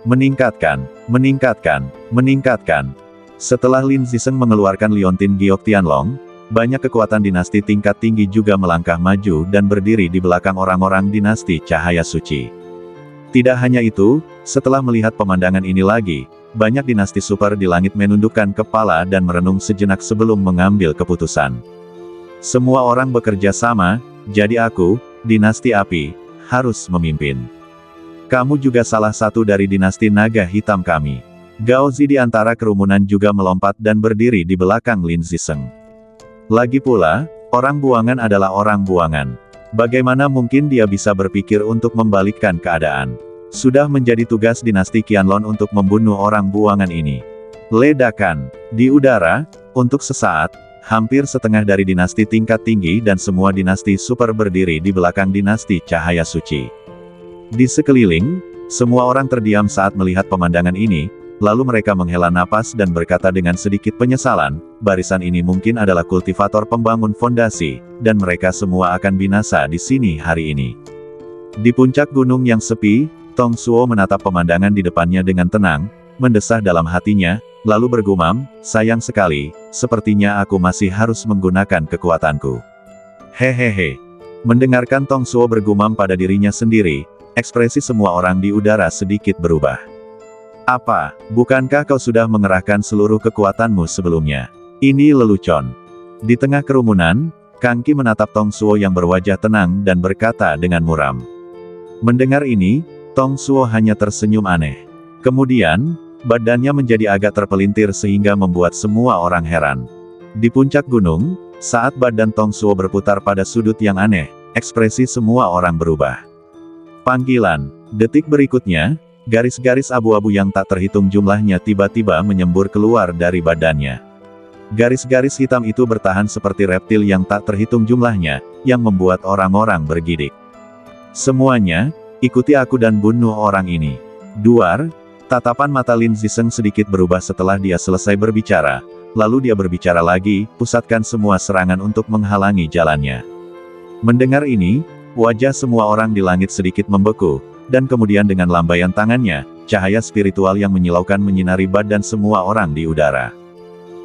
Meningkatkan, meningkatkan, meningkatkan. Setelah Lin Ziseng mengeluarkan liontin giok Tianlong, banyak kekuatan dinasti tingkat tinggi juga melangkah maju dan berdiri di belakang orang-orang dinasti cahaya suci. Tidak hanya itu, setelah melihat pemandangan ini lagi, banyak dinasti super di langit menundukkan kepala dan merenung sejenak sebelum mengambil keputusan. Semua orang bekerja sama, jadi aku, dinasti api, harus memimpin. Kamu juga salah satu dari dinasti naga hitam kami. Gao Zi di antara kerumunan juga melompat dan berdiri di belakang Lin Ziseng. Lagi pula, orang buangan adalah orang buangan. Bagaimana mungkin dia bisa berpikir untuk membalikkan keadaan? Sudah menjadi tugas dinasti Qianlong untuk membunuh orang buangan ini. Ledakan. Di udara, untuk sesaat, hampir setengah dari dinasti tingkat tinggi dan semua dinasti super berdiri di belakang dinasti cahaya suci. Di sekeliling, semua orang terdiam saat melihat pemandangan ini, lalu mereka menghela napas dan berkata dengan sedikit penyesalan, barisan ini mungkin adalah kultivator pembangun fondasi, dan mereka semua akan binasa di sini hari ini. Di puncak gunung yang sepi, Tong Suo menatap pemandangan di depannya dengan tenang, mendesah dalam hatinya, lalu bergumam, sayang sekali, sepertinya aku masih harus menggunakan kekuatanku. Hehehe. Mendengarkan Tong Suo bergumam pada dirinya sendiri, ekspresi semua orang di udara sedikit berubah. Apa, bukankah kau sudah mengerahkan seluruh kekuatanmu sebelumnya? Ini lelucon. Di tengah kerumunan, Kang Qi menatap Tong Suo yang berwajah tenang dan berkata dengan muram. Mendengar ini, Tong Suo hanya tersenyum aneh. Kemudian, badannya menjadi agak terpelintir sehingga membuat semua orang heran. Di puncak gunung, saat badan Tong Suo berputar pada sudut yang aneh, ekspresi semua orang berubah. Panggilan. Detik berikutnya, garis-garis abu-abu yang tak terhitung jumlahnya tiba-tiba menyembur keluar dari badannya. Garis-garis hitam itu bertahan seperti reptil yang tak terhitung jumlahnya, yang membuat orang-orang bergidik. Semuanya, ikuti aku dan bunuh orang ini. Duar, tatapan mata Lin Ziseng sedikit berubah setelah dia selesai berbicara, lalu dia berbicara lagi, pusatkan semua serangan untuk menghalangi jalannya. Mendengar ini, wajah semua orang di langit sedikit membeku, dan kemudian dengan lambaian tangannya, cahaya spiritual yang menyilaukan menyinari badan semua orang di udara.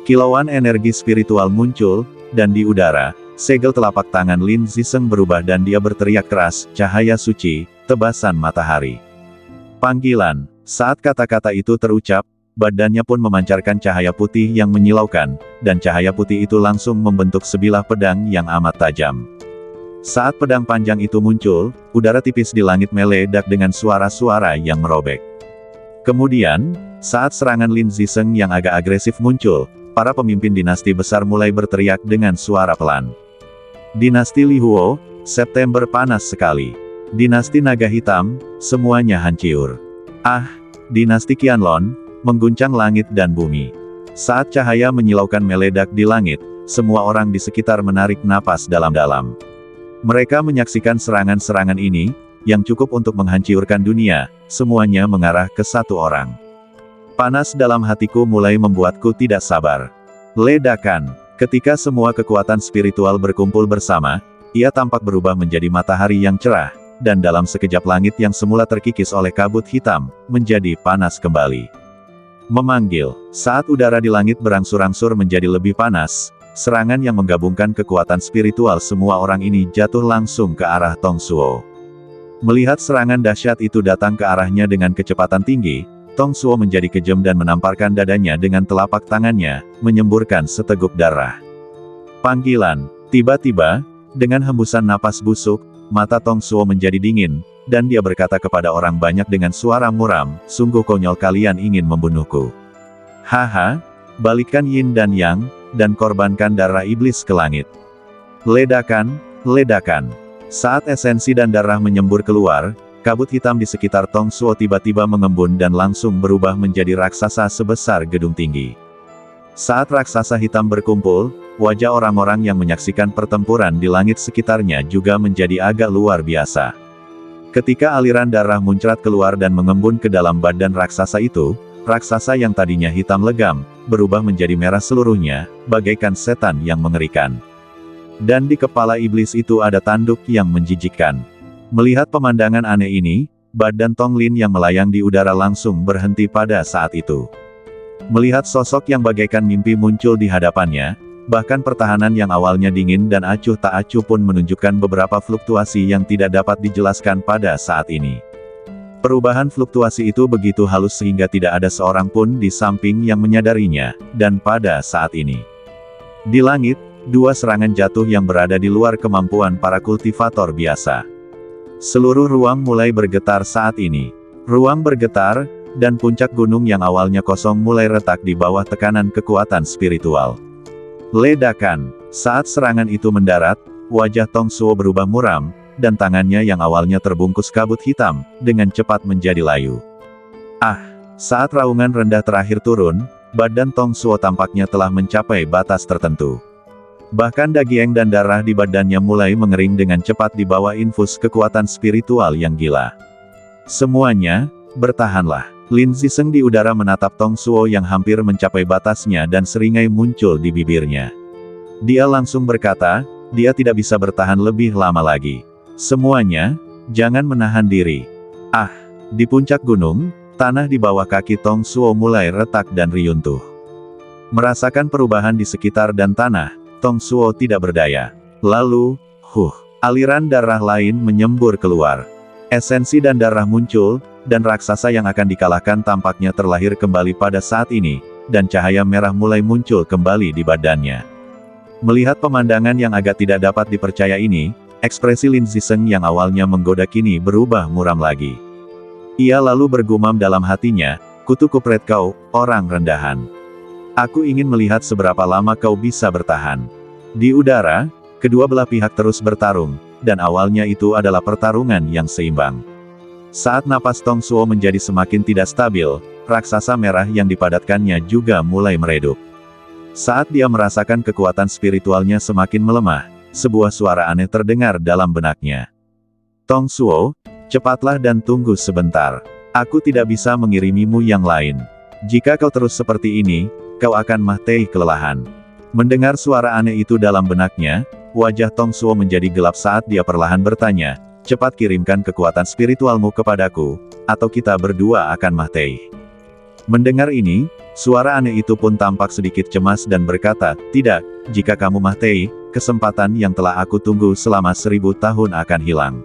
Kilauan energi spiritual muncul, dan di udara, segel telapak tangan Lin Ziseng berubah dan dia berteriak keras, cahaya suci, tebasan matahari. Panggilan. Saat kata-kata itu terucap, badannya pun memancarkan cahaya putih yang menyilaukan, dan cahaya putih itu langsung membentuk sebilah pedang yang amat tajam. Saat pedang panjang itu muncul, udara tipis di langit meledak dengan suara-suara yang merobek. Kemudian, saat serangan Lin Ziseng yang agak agresif muncul, para pemimpin dinasti besar mulai berteriak dengan suara pelan. Dinasti Li Huo, September panas sekali. Dinasti Naga Hitam, semuanya hancur. Ah, dinasti Qianlong, mengguncang langit dan bumi. Saat cahaya menyilaukan meledak di langit, semua orang di sekitar menarik napas dalam-dalam. Mereka menyaksikan serangan-serangan ini, yang cukup untuk menghancurkan dunia, semuanya mengarah ke satu orang. Panas dalam hatiku mulai membuatku tidak sabar. Ledakan. Ketika semua kekuatan spiritual berkumpul bersama, ia tampak berubah menjadi matahari yang cerah, dan dalam sekejap langit yang semula terkikis oleh kabut hitam, menjadi panas kembali. Memanggil. Saat udara di langit berangsur-angsur menjadi lebih panas, serangan yang menggabungkan kekuatan spiritual semua orang ini jatuh langsung ke arah Tong Suo. Melihat serangan dahsyat itu datang ke arahnya dengan kecepatan tinggi, Tong Suo menjadi kejam dan menamparkan dadanya dengan telapak tangannya, menyemburkan seteguk darah. Panggilan. Tiba-tiba, dengan hembusan napas busuk, mata Tong Suo menjadi dingin, dan dia berkata kepada orang banyak dengan suara muram, "Sungguh konyol kalian ingin membunuhku. Haha, balikkan yin dan yang, dan korbankan darah iblis ke langit." Ledakan, ledakan. Saat esensi dan darah menyembur keluar, kabut hitam di sekitar Tong Suo tiba-tiba mengembun dan langsung berubah menjadi raksasa sebesar gedung tinggi. Saat raksasa hitam berkumpul, wajah orang-orang yang menyaksikan pertempuran di langit sekitarnya juga menjadi agak luar biasa. Ketika aliran darah muncrat keluar dan mengembun ke dalam badan raksasa itu, raksasa yang tadinya hitam legam, berubah menjadi merah seluruhnya, bagaikan setan yang mengerikan. Dan di kepala iblis itu ada tanduk yang menjijikkan. Melihat pemandangan aneh ini, badan Tong Lin yang melayang di udara langsung berhenti pada saat itu. Melihat sosok yang bagaikan mimpi muncul di hadapannya, bahkan pertahanan yang awalnya dingin dan acuh tak acuh pun menunjukkan beberapa fluktuasi yang tidak dapat dijelaskan pada saat ini. Perubahan fluktuasi itu begitu halus sehingga tidak ada seorang pun di samping yang menyadarinya, dan pada saat ini, di langit, dua serangan jatuh yang berada di luar kemampuan para kultivator biasa. Seluruh ruang mulai bergetar saat ini. Ruang bergetar, dan puncak gunung yang awalnya kosong mulai retak di bawah tekanan kekuatan spiritual. Ledakan. Saat serangan itu mendarat, wajah Tong Suo berubah muram, dan tangannya yang awalnya terbungkus kabut hitam, dengan cepat menjadi layu. Ah! Saat raungan rendah terakhir turun, badan Tong Suo tampaknya telah mencapai batas tertentu. Bahkan daging dan darah di badannya mulai mengering dengan cepat di bawah infus kekuatan spiritual yang gila. Semuanya, bertahanlah. Lin Ziseng di udara menatap Tong Suo yang hampir mencapai batasnya dan seringai muncul di bibirnya. Dia langsung berkata, dia tidak bisa bertahan lebih lama lagi. Semuanya, jangan menahan diri. Ah, di puncak gunung, tanah di bawah kaki Tong Suo mulai retak dan riuntuh. Merasakan perubahan di sekitar dan tanah, Tong Suo tidak berdaya. Lalu, aliran darah lain menyembur keluar. Esensi dan darah muncul, dan raksasa yang akan dikalahkan tampaknya terlahir kembali pada saat ini, dan cahaya merah mulai muncul kembali di badannya. Melihat pemandangan yang agak tidak dapat dipercaya ini, ekspresi Lin Ziseng yang awalnya menggoda kini berubah muram lagi. Ia lalu bergumam dalam hatinya, "Kutu kupret kau, orang rendahan. Aku ingin melihat seberapa lama kau bisa bertahan." Di udara, kedua belah pihak terus bertarung, dan awalnya itu adalah pertarungan yang seimbang. Saat napas Tong Suo menjadi semakin tidak stabil, raksasa merah yang dipadatkannya juga mulai meredup. Saat dia merasakan kekuatan spiritualnya semakin melemah, sebuah suara aneh terdengar dalam benaknya. "Tong Suo, cepatlah dan tunggu sebentar. Aku tidak bisa mengirimimu yang lain. Jika kau terus seperti ini, kau akan mati kelelahan." Mendengar suara aneh itu dalam benaknya, wajah Tong Suo menjadi gelap saat dia perlahan bertanya, "Cepat kirimkan kekuatan spiritualmu kepadaku, atau kita berdua akan mati." Mendengar ini, suara aneh itu pun tampak sedikit cemas dan berkata, "Tidak, jika kamu mati, kesempatan yang telah aku tunggu selama 1000 tahun akan hilang.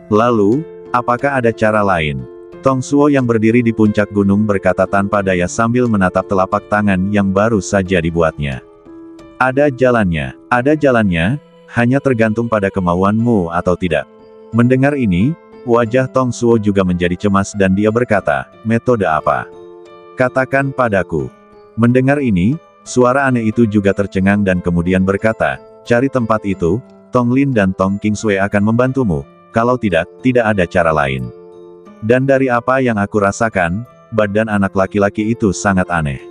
Lalu, apakah ada cara lain?" Tong Suo yang berdiri di puncak gunung berkata tanpa daya sambil menatap telapak tangan yang baru saja dibuatnya. Ada jalannya, hanya tergantung pada kemauanmu atau tidak. Mendengar ini, wajah Tong Suo juga menjadi cemas dan dia berkata, metode apa? Katakan padaku. Mendengar ini, suara aneh itu juga tercengang dan kemudian berkata, cari tempat itu, Tong Lin dan Tong Kingsway akan membantumu, kalau tidak, tidak ada cara lain. Dan dari apa yang aku rasakan, badan anak laki-laki itu sangat aneh.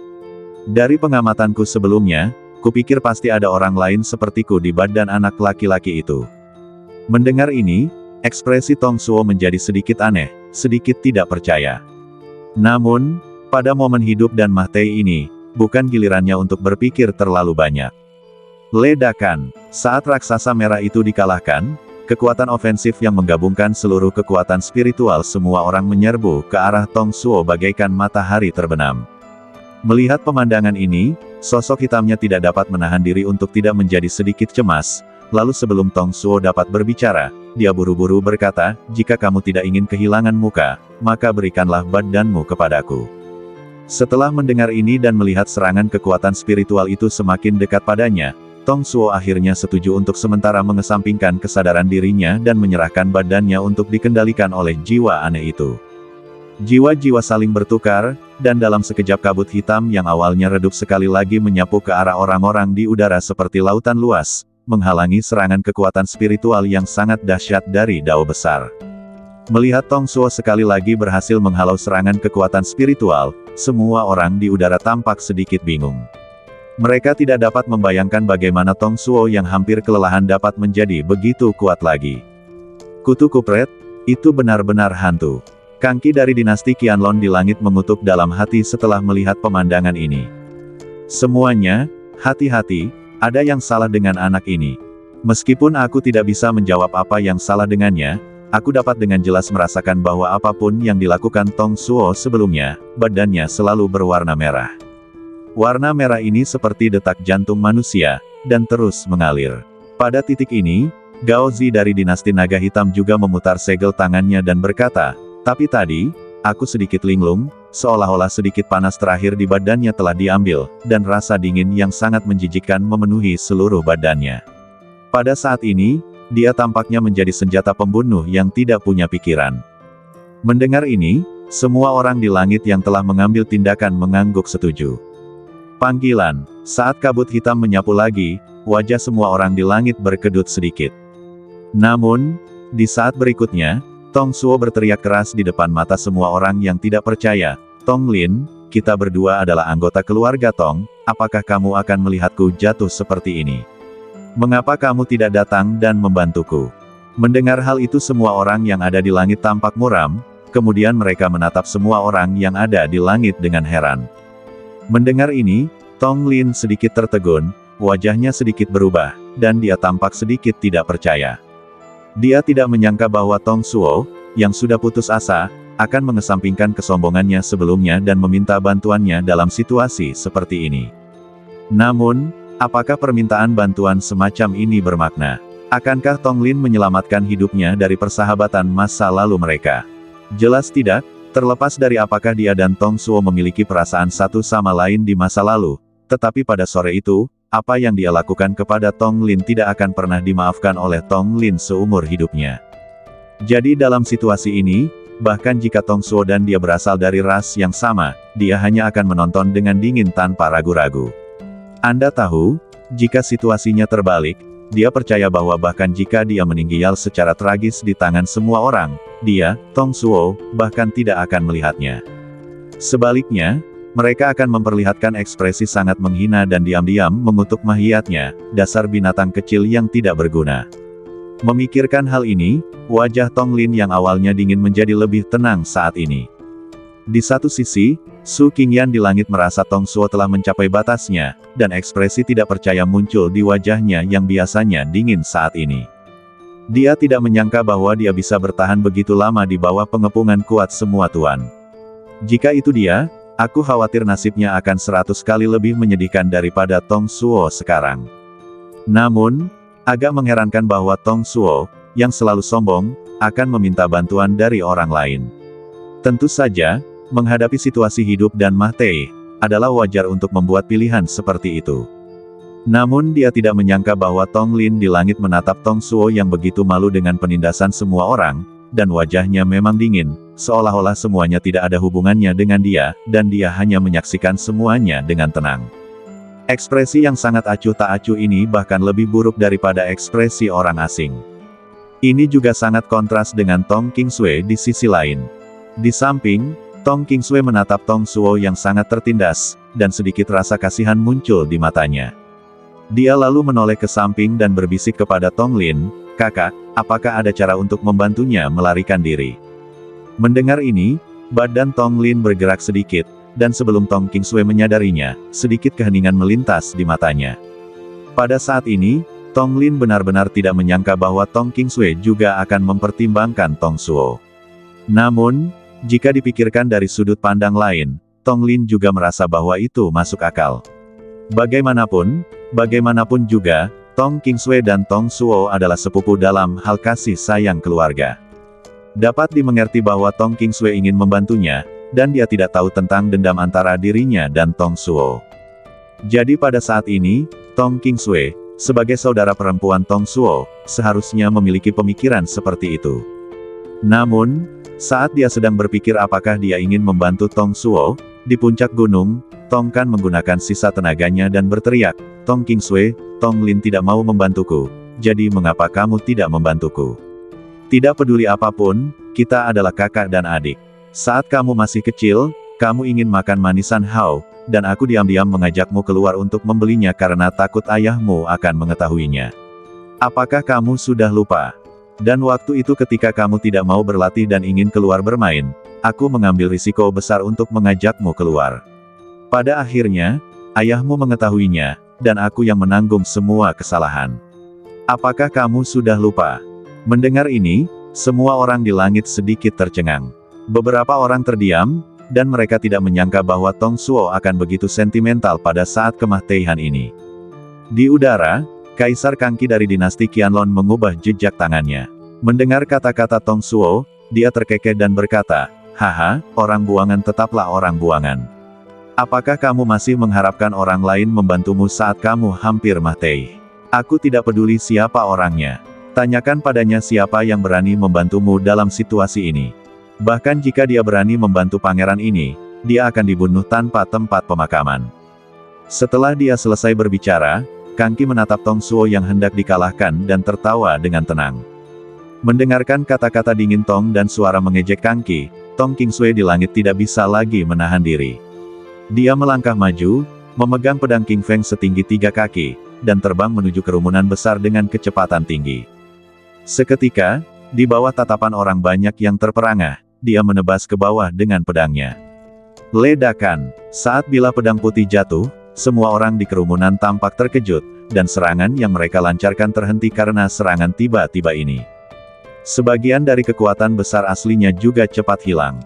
Dari pengamatanku sebelumnya, kupikir pasti ada orang lain sepertiku di badan anak laki-laki itu. Mendengar ini, ekspresi Tong Suo menjadi sedikit aneh, sedikit tidak percaya. Namun, pada momen hidup dan mati ini, bukan gilirannya untuk berpikir terlalu banyak. Ledakan. Saat raksasa merah itu dikalahkan, kekuatan ofensif yang menggabungkan seluruh kekuatan spiritual semua orang menyerbu ke arah Tong Suo bagaikan matahari terbenam. Melihat pemandangan ini, sosok hitamnya tidak dapat menahan diri untuk tidak menjadi sedikit cemas. Lalu sebelum Tong Suo dapat berbicara, dia buru-buru berkata, jika kamu tidak ingin kehilangan muka, maka berikanlah badanmu kepadaku. Setelah mendengar ini dan melihat serangan kekuatan spiritual itu semakin dekat padanya, Tong Suo akhirnya setuju untuk sementara mengesampingkan kesadaran dirinya dan menyerahkan badannya untuk dikendalikan oleh jiwa aneh itu. Jiwa-jiwa saling bertukar, dan dalam sekejap kabut hitam yang awalnya redup sekali lagi menyapu ke arah orang-orang di udara seperti lautan luas, menghalangi serangan kekuatan spiritual yang sangat dahsyat dari Dao besar. Melihat Tong Suo sekali lagi berhasil menghalau serangan kekuatan spiritual, semua orang di udara tampak sedikit bingung. Mereka tidak dapat membayangkan bagaimana Tong Suo yang hampir kelelahan dapat menjadi begitu kuat lagi. Kutu kupret, itu benar-benar hantu. Kangki dari dinasti Qianlong di langit mengutuk dalam hati setelah melihat pemandangan ini. Semuanya, hati-hati, ada yang salah dengan anak ini. Meskipun aku tidak bisa menjawab apa yang salah dengannya, aku dapat dengan jelas merasakan bahwa apapun yang dilakukan Tong Suo sebelumnya, badannya selalu berwarna merah. Warna merah ini seperti detak jantung manusia, dan terus mengalir. Pada titik ini, Gao Zi dari dinasti naga hitam juga memutar segel tangannya dan berkata, tapi tadi, aku sedikit linglung, seolah-olah sedikit panas terakhir di badannya telah diambil, dan rasa dingin yang sangat menjijikkan memenuhi seluruh badannya. Pada saat ini, dia tampaknya menjadi senjata pembunuh yang tidak punya pikiran. Mendengar ini, semua orang di langit yang telah mengambil tindakan mengangguk setuju. Panggilan. Saat kabut hitam menyapu lagi, wajah semua orang di langit berkedut sedikit. Namun, di saat berikutnya, Tong Suo berteriak keras di depan mata semua orang yang tidak percaya, Tong Lin, kita berdua adalah anggota keluarga Tong, apakah kamu akan melihatku jatuh seperti ini? Mengapa kamu tidak datang dan membantuku? Mendengar hal itu semua orang yang ada di langit tampak muram, kemudian mereka menatap semua orang yang ada di langit dengan heran. Mendengar ini, Tong Lin sedikit tertegun, wajahnya sedikit berubah, dan dia tampak sedikit tidak percaya. Dia tidak menyangka bahwa Tong Suo, yang sudah putus asa, akan mengesampingkan kesombongannya sebelumnya dan meminta bantuannya dalam situasi seperti ini. Namun, apakah permintaan bantuan semacam ini bermakna? Akankah Tong Lin menyelamatkan hidupnya dari persahabatan masa lalu mereka? Jelas tidak. Terlepas dari apakah dia dan Tong Suo memiliki perasaan satu sama lain di masa lalu, tetapi pada sore itu, apa yang dia lakukan kepada Tong Lin tidak akan pernah dimaafkan oleh Tong Lin seumur hidupnya. Jadi dalam situasi ini, bahkan jika Tong Suo dan dia berasal dari ras yang sama, dia hanya akan menonton dengan dingin tanpa ragu-ragu. Anda tahu, jika situasinya terbalik, dia percaya bahwa bahkan jika dia meninggal secara tragis di tangan semua orang, dia, Tong Suo, bahkan tidak akan melihatnya. Sebaliknya, mereka akan memperlihatkan ekspresi sangat menghina dan diam-diam mengutuk mahiyatnya, dasar binatang kecil yang tidak berguna. Memikirkan hal ini, wajah Tong Lin yang awalnya dingin menjadi lebih tenang saat ini. Di satu sisi, Su Qingyan di langit merasa Tong Suo telah mencapai batasnya, dan ekspresi tidak percaya muncul di wajahnya yang biasanya dingin saat ini. Dia tidak menyangka bahwa dia bisa bertahan begitu lama di bawah pengepungan kuat semua tuan. Jika itu dia, aku khawatir nasibnya akan 100 kali lebih menyedihkan daripada Tong Suo sekarang. Namun, agak mengherankan bahwa Tong Suo, yang selalu sombong, akan meminta bantuan dari orang lain. Tentu saja, menghadapi situasi hidup dan mati, adalah wajar untuk membuat pilihan seperti itu. Namun dia tidak menyangka bahwa Tong Lin di langit menatap Tong Suo yang begitu malu dengan penindasan semua orang, dan wajahnya memang dingin, seolah-olah semuanya tidak ada hubungannya dengan dia, dan dia hanya menyaksikan semuanya dengan tenang. Ekspresi yang sangat acuh tak acuh ini bahkan lebih buruk daripada ekspresi orang asing. Ini juga sangat kontras dengan Tong Qingsui di sisi lain. Di samping, Tong Qingsui menatap Tong Suo yang sangat tertindas, dan sedikit rasa kasihan muncul di matanya. Dia lalu menoleh ke samping dan berbisik kepada Tong Lin, "Kakak, apakah ada cara untuk membantunya melarikan diri?" Mendengar ini, badan Tong Lin bergerak sedikit, dan sebelum Tong Qingsui menyadarinya, sedikit keheningan melintas di matanya. Pada saat ini, Tong Lin benar-benar tidak menyangka bahwa Tong Qingsui juga akan mempertimbangkan Tong Suo. Namun, jika dipikirkan dari sudut pandang lain, Tong Lin juga merasa bahwa itu masuk akal. Bagaimanapun juga, Tong Qingsui dan Tong Suo adalah sepupu dalam hal kasih sayang keluarga. Dapat dimengerti bahwa Tong Qingsui ingin membantunya, dan dia tidak tahu tentang dendam antara dirinya dan Tong Suo. Jadi pada saat ini, Tong Qingsui, sebagai saudara perempuan Tong Suo, seharusnya memiliki pemikiran seperti itu. Namun, saat dia sedang berpikir apakah dia ingin membantu Tong Suo, di puncak gunung, Tong Kan menggunakan sisa tenaganya dan berteriak, "Tong Qingsui, Tong Lin tidak mau membantuku, jadi mengapa kamu tidak membantuku? Tidak peduli apapun, kita adalah kakak dan adik. Saat kamu masih kecil, kamu ingin makan manisan hao, dan aku diam-diam mengajakmu keluar untuk membelinya karena takut ayahmu akan mengetahuinya. Apakah kamu sudah lupa? Dan waktu itu ketika kamu tidak mau berlatih dan ingin keluar bermain, aku mengambil risiko besar untuk mengajakmu keluar. Pada akhirnya, ayahmu mengetahuinya, dan aku yang menanggung semua kesalahan. Apakah kamu sudah lupa?" Mendengar ini, semua orang di langit sedikit tercengang. Beberapa orang terdiam, dan mereka tidak menyangka bahwa Tong Suo akan begitu sentimental pada saat kematian ini. Di udara, Kaisar Kangqi dari dinasti Qianlong mengubah jejak tangannya. Mendengar kata-kata Tong Suo, dia terkekeh dan berkata, "Haha, orang buangan tetaplah orang buangan. Apakah kamu masih mengharapkan orang lain membantumu saat kamu hampir mati? Aku tidak peduli siapa orangnya. Tanyakan padanya siapa yang berani membantumu dalam situasi ini. Bahkan jika dia berani membantu pangeran ini, dia akan dibunuh tanpa tempat pemakaman." Setelah dia selesai berbicara, Kangqi menatap Tong Suo yang hendak dikalahkan dan tertawa dengan tenang. Mendengarkan kata-kata dingin Tong dan suara mengejek Kangqi, Tong Qingsui di langit tidak bisa lagi menahan diri. Dia melangkah maju, memegang pedang King Feng setinggi 3 kaki, dan terbang menuju kerumunan besar dengan kecepatan tinggi. Seketika, di bawah tatapan orang banyak yang terperangah, dia menebas ke bawah dengan pedangnya. Ledakan. Saat bilah pedang putih jatuh, semua orang di kerumunan tampak terkejut, dan serangan yang mereka lancarkan terhenti karena serangan tiba-tiba ini. Sebagian dari kekuatan besar aslinya juga cepat hilang.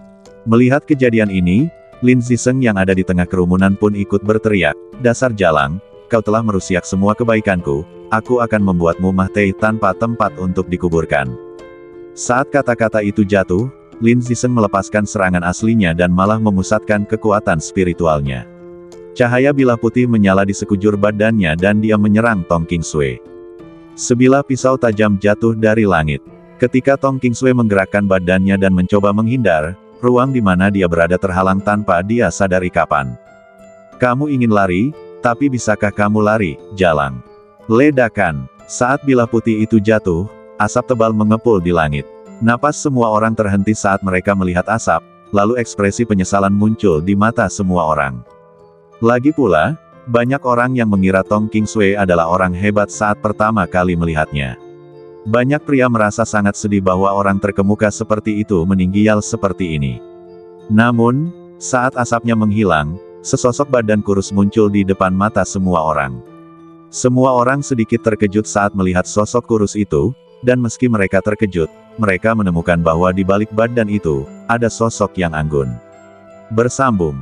Melihat kejadian ini, Lin Zisheng yang ada di tengah kerumunan pun ikut berteriak, "Dasar jalang, kau telah merusak semua kebaikanku, aku akan membuatmu mati tanpa tempat untuk dikuburkan." Saat kata-kata itu jatuh, Lin Zisheng melepaskan serangan aslinya dan malah memusatkan kekuatan spiritualnya. Cahaya bilah putih menyala di sekujur badannya dan dia menyerang Tong Qingsui. Sebilah pisau tajam jatuh dari langit. Ketika Tong Qingsui menggerakkan badannya dan mencoba menghindar, ruang di mana dia berada terhalang tanpa dia sadari kapan. "Kamu ingin lari, tapi bisakah kamu lari, jalang?" Ledakan. Saat bilah putih itu jatuh, asap tebal mengepul di langit. Napas semua orang terhenti saat mereka melihat asap, lalu ekspresi penyesalan muncul di mata semua orang. Lagi pula, banyak orang yang mengira Tong Qingsui adalah orang hebat saat pertama kali melihatnya. Banyak pria merasa sangat sedih bahwa orang terkemuka seperti itu meninggal seperti ini. Namun, saat asapnya menghilang, sesosok badan kurus muncul di depan mata semua orang. Semua orang sedikit terkejut saat melihat sosok kurus itu, dan meski mereka terkejut, mereka menemukan bahwa di balik badan itu, ada sosok yang anggun. Bersambung.